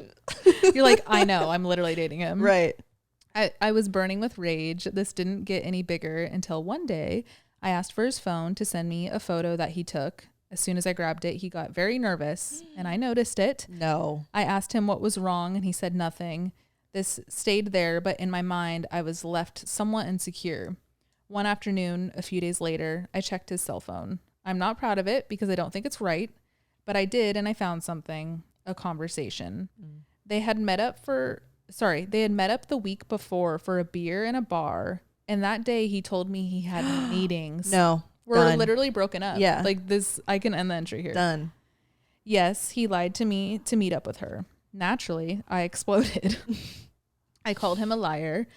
You're like, I know, I'm literally dating him. Right. I was burning with rage. This didn't get any bigger until one day I asked for his phone to send me a photo that he took. As soon as I grabbed it, he got very nervous, and I noticed it. No. I asked him what was wrong, and he said nothing. This stayed there, but in my mind, I was left somewhat insecure. One afternoon, a few days later, I checked his cell phone. I'm not proud of it because I don't think it's right, but I did, and I found something, a conversation. They had met up the week before for a beer in a bar, and that day he told me he had meetings. No. We're Done. literally broken up. Yeah. Like this, I can end the entry here. Done. Yes, he lied to me to meet up with her. Naturally, I exploded. I called him a liar.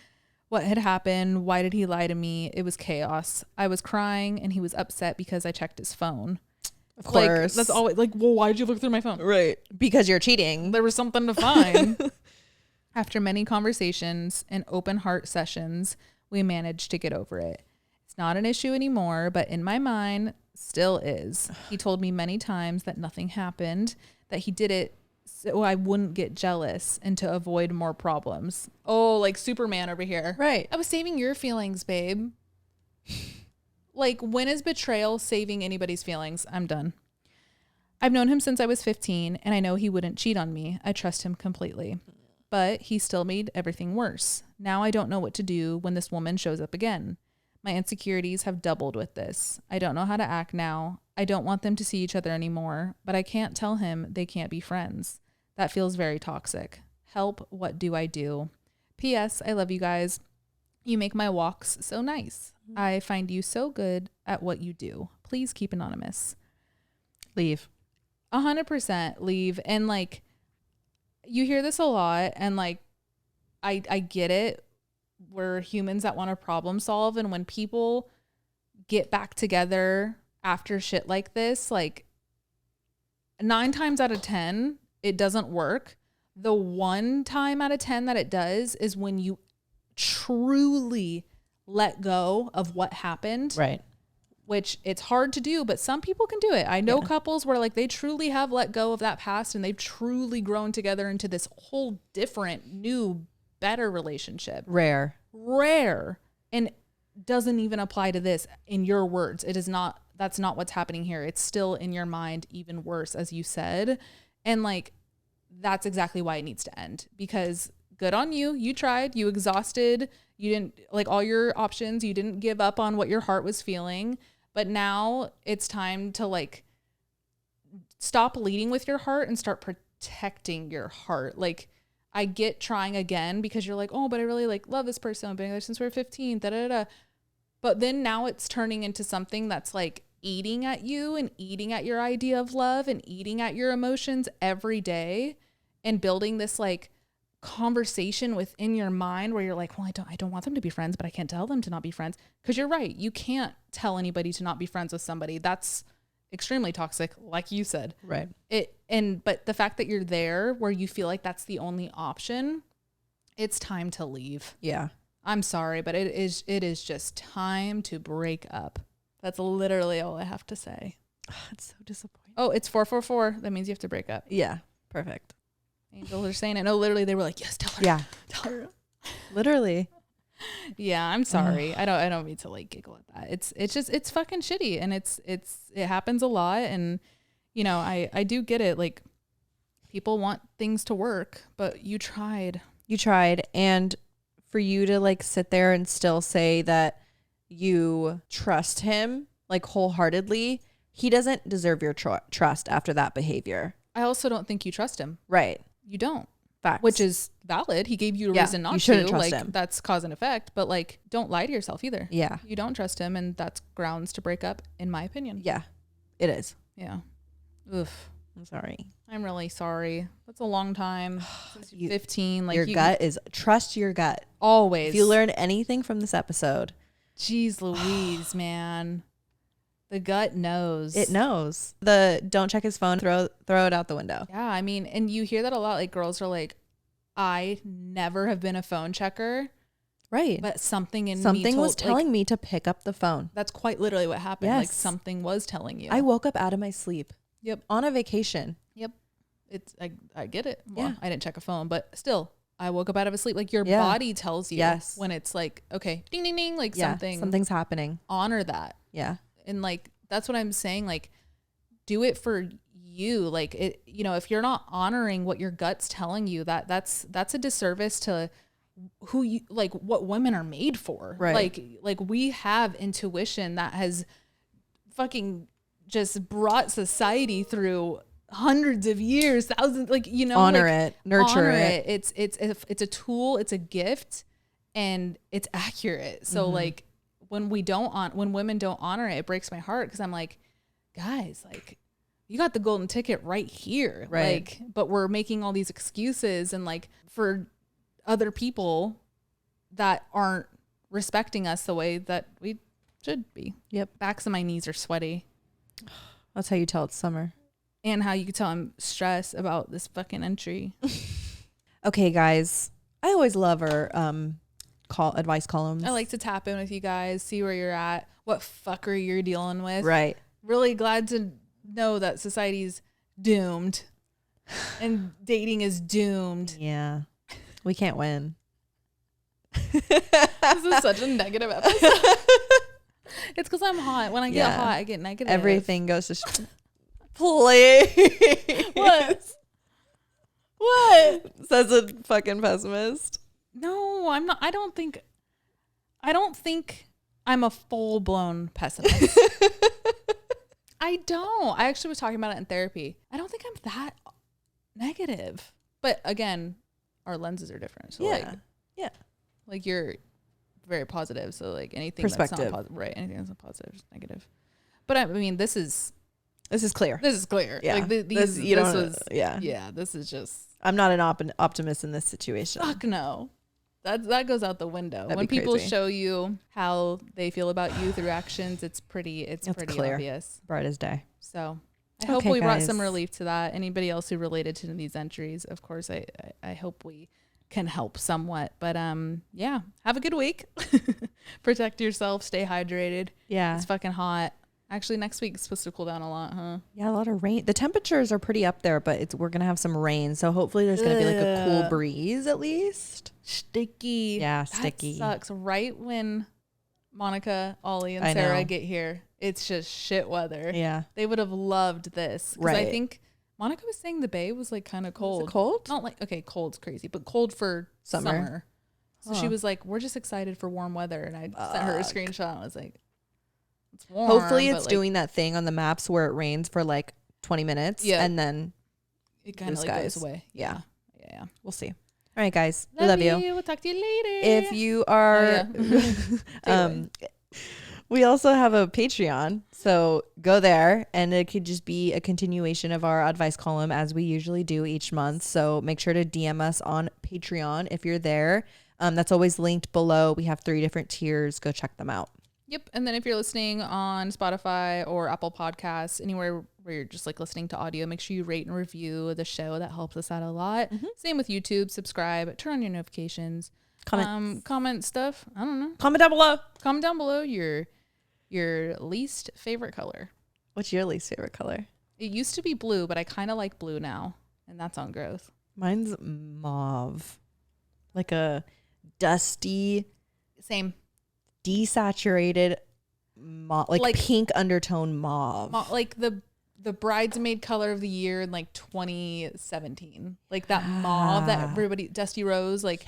What had happened? Why did he lie to me? It was chaos. I was crying, and he was upset because I checked his phone. Of course. That's always like, well, why did you look through my phone? Right. Because you're cheating. There was something to find. After many conversations and open heart sessions, we managed to get over it. It's not an issue anymore, but in my mind, still is. He told me many times that nothing happened, that he did it so I wouldn't get jealous and to avoid more problems. Oh, like Superman over here. Right. I was saving your feelings, babe. Like, when is betrayal saving anybody's feelings? I'm done. I've known him since I was 15, and I know he wouldn't cheat on me. I trust him completely. But he still made everything worse. Now I don't know what to do when this woman shows up again. My insecurities have doubled with this. I don't know how to act now. I don't want them to see each other anymore, but I can't tell him they can't be friends. That feels very toxic. Help, what do I do? P.S. I love you guys. You make my walks so nice. I find you so good at what you do. Please keep anonymous. Leave. 100% leave. And like, you hear this a lot, and like, I get it. We're humans that want to problem solve, and when people get back together after shit like this, like 9 times out of 10, it doesn't work. The 1 time out of 10 that it does is when you truly let go of what happened. Right. Which it's hard to do, but some people can do it. I know couples where like they truly have let go of that past, and they've truly grown together into this whole different, new, better relationship. Rare. And doesn't even apply to this in your words. It is not, that's not what's happening here. It's still in your mind, even worse, as you said. And like, that's exactly why it needs to end, because good on you. You tried, you exhausted, you didn't like all your options. You didn't give up on what your heart was feeling. But now it's time to like stop leading with your heart and start protecting your heart. Like, I get trying again because you're like, oh, but I really like love this person. I've been there since we're 15. But then now it's turning into something that's like eating at you and eating at your idea of love and eating at your emotions every day, and building this like conversation within your mind where you're like, well, I don't want them to be friends, but I can't tell them to not be friends. Because you're right. You can't tell anybody to not be friends with somebody. That's extremely toxic, like you said. Right. But the fact that you're there where you feel like that's the only option, it's time to leave. Yeah. I'm sorry, but it is just time to break up. That's literally all I have to say. It's so disappointing. Oh, it's 444. That means you have to break up. Yeah. Perfect. Angels are saying it. No, literally, they were like, yes, tell her. Yeah. Tell her. Literally. Yeah, I'm sorry. I don't mean to like giggle at that. It's just, it's fucking shitty, and it happens a lot. And you know, I do get it. Like, people want things to work, but you tried. And for you to like sit there and still say that you trust him like wholeheartedly, he doesn't deserve your trust after that behavior. I also don't think you trust him. Right. You don't. Facts. Which is valid. He gave you a reason not you shouldn't to. Trust like him. That's cause and effect. But like, don't lie to yourself either. Yeah. You don't trust him, and that's grounds to break up, in my opinion. Yeah. It is. Yeah. Oof. I'm sorry. I'm really sorry. That's a long time. Since you're 15. Like your gut is, trust your gut. Always. If you learned anything from this episode. Jeez Louise, man. The gut knows. It knows. The don't check his phone, throw it out the window. Yeah, I mean, and you hear that a lot. Like girls are like, I never have been a phone checker. Right. But something was telling me to pick up the phone. That's quite literally what happened. Yes. Like something was telling you. I woke up out of my sleep. Yep. On a vacation. Yep. I get it. Well, yeah. I didn't check a phone, but still, I woke up out of a sleep. Like your body tells you when it's like, okay, ding, ding, ding, like something's happening. Honor that. Yeah. And like, that's what I'm saying. Like, do it for you. Like it, you know, if you're not honoring what your gut's telling you, that's a disservice to who you, like what women are made for. Right. Like we have intuition that has fucking just brought society through hundreds of years, thousands, like, you know, honor it, nurture it. It's a tool, it's a gift, and it's accurate. So like when women don't honor it, it breaks my heart, because I'm like, guys, like you got the golden ticket right here. Right. Like, but we're making all these excuses, and like for other people that aren't respecting us the way that we should be. Yep. Backs of my knees are sweaty. That's how you tell it's summer. And how you could tell I'm stressed about this fucking entry. Okay, guys. I always love our advice columns. I like to tap in with you guys, see where you're at, what fuckery you're dealing with. Right. Really glad to know that society's doomed and dating is doomed. Yeah. We can't win. This is such a negative episode. It's because I'm hot. When I get hot, I get negative. Everything goes to please. What? Says a fucking pessimist. No, I'm not. I don't think I'm a full-blown pessimist. I don't. I actually was talking about it in therapy. I don't think I'm that negative. But again, our lenses are different. So like you're very positive. So like anything that's not positive, right? Anything that's not positive is negative. But I mean, this is clear. This is clear. Yeah. Like this is just. I'm not an optimist in this situation. Fuck no. That goes out the window. That'd when be people crazy. show you how they feel about you through actions, it's pretty clear. obvious. Bright as day. So I hope we brought some relief to that. Anybody else who related to these entries, of course, I hope we can help somewhat. But yeah, have a good week. Protect yourself. Stay hydrated. Yeah. It's fucking hot. Actually, next week's supposed to cool down a lot, huh? Yeah, a lot of rain. The temperatures are pretty up there, but we're gonna have some rain, so hopefully there's gonna be like a cool breeze at least. Sticky. Yeah, that sticky. Sucks. Right when Monica, Ollie, and I Sarah know. get here, it's just shit weather. Yeah. They would have loved this. Right. I think Monica was saying the bay was like kind of cold. Was it cold? Not like, okay, cold's crazy, but cold for summer. So she was like, we're just excited for warm weather. And I sent her a screenshot and I was like, it's warm. Hopefully it's like, doing that thing on the maps where it rains for like 20 minutes. Yeah. And then it kind of like goes away. Yeah. Yeah. We'll see. All right, guys. We love you. We'll talk to you later. If you are, we also have a Patreon, so go there, and it could just be a continuation of our advice column as we usually do each month. So make sure to DM us on Patreon if you're there. That's always linked below. We have 3 different tiers. Go check them out. Yep. And then if you're listening on Spotify or Apple Podcasts, anywhere where you're just like listening to audio, make sure you rate and review the show. That helps us out a lot. Same with YouTube. Subscribe. Turn on your notifications. Comment stuff. I don't know. Comment down below. Comment down below your least favorite color. What's your least favorite color? It used to be blue, but I kind of like blue now, and that's on growth. Mine's mauve. Like a dusty, Same. desaturated like pink undertone mauve. Like the bridesmaid color of the year in like 2017. Like that mauve that everybody, Dusty Rose, like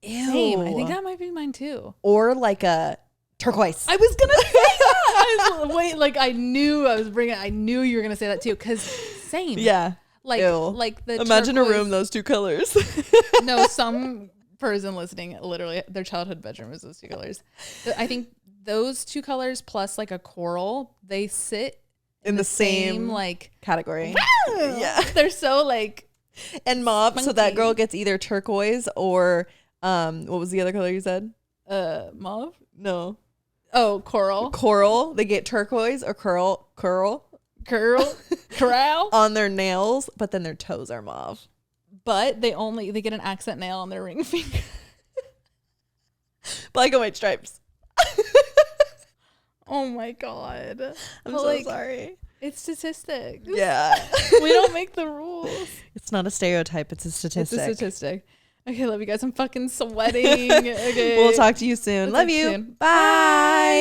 Ew. Same. I think that might be mine too. Or like a turquoise. I was gonna say that. Wait, like I knew you were gonna say that too. Cause same. Yeah. Like Ew. like the Imagine turquoise, a room, those 2 colors. No, some person listening, literally their childhood bedroom is those 2 colors. I think those 2 colors plus like a coral, they sit in the same like category. yeah. They're so like and mauve. spunky. So that girl gets either turquoise or what was the other color you said? Mauve? No. Oh, coral. Coral. They get turquoise or curl on their nails, but then their toes are mauve. But they get an accent nail on their ring finger. Black and white stripes. Oh my god. I'm so sorry. It's statistics. Yeah. We don't make the rules. It's not a stereotype, it's a statistic. It's a statistic. Okay, love you guys. I'm fucking sweating. Okay. We'll talk to you soon. Love you. Bye.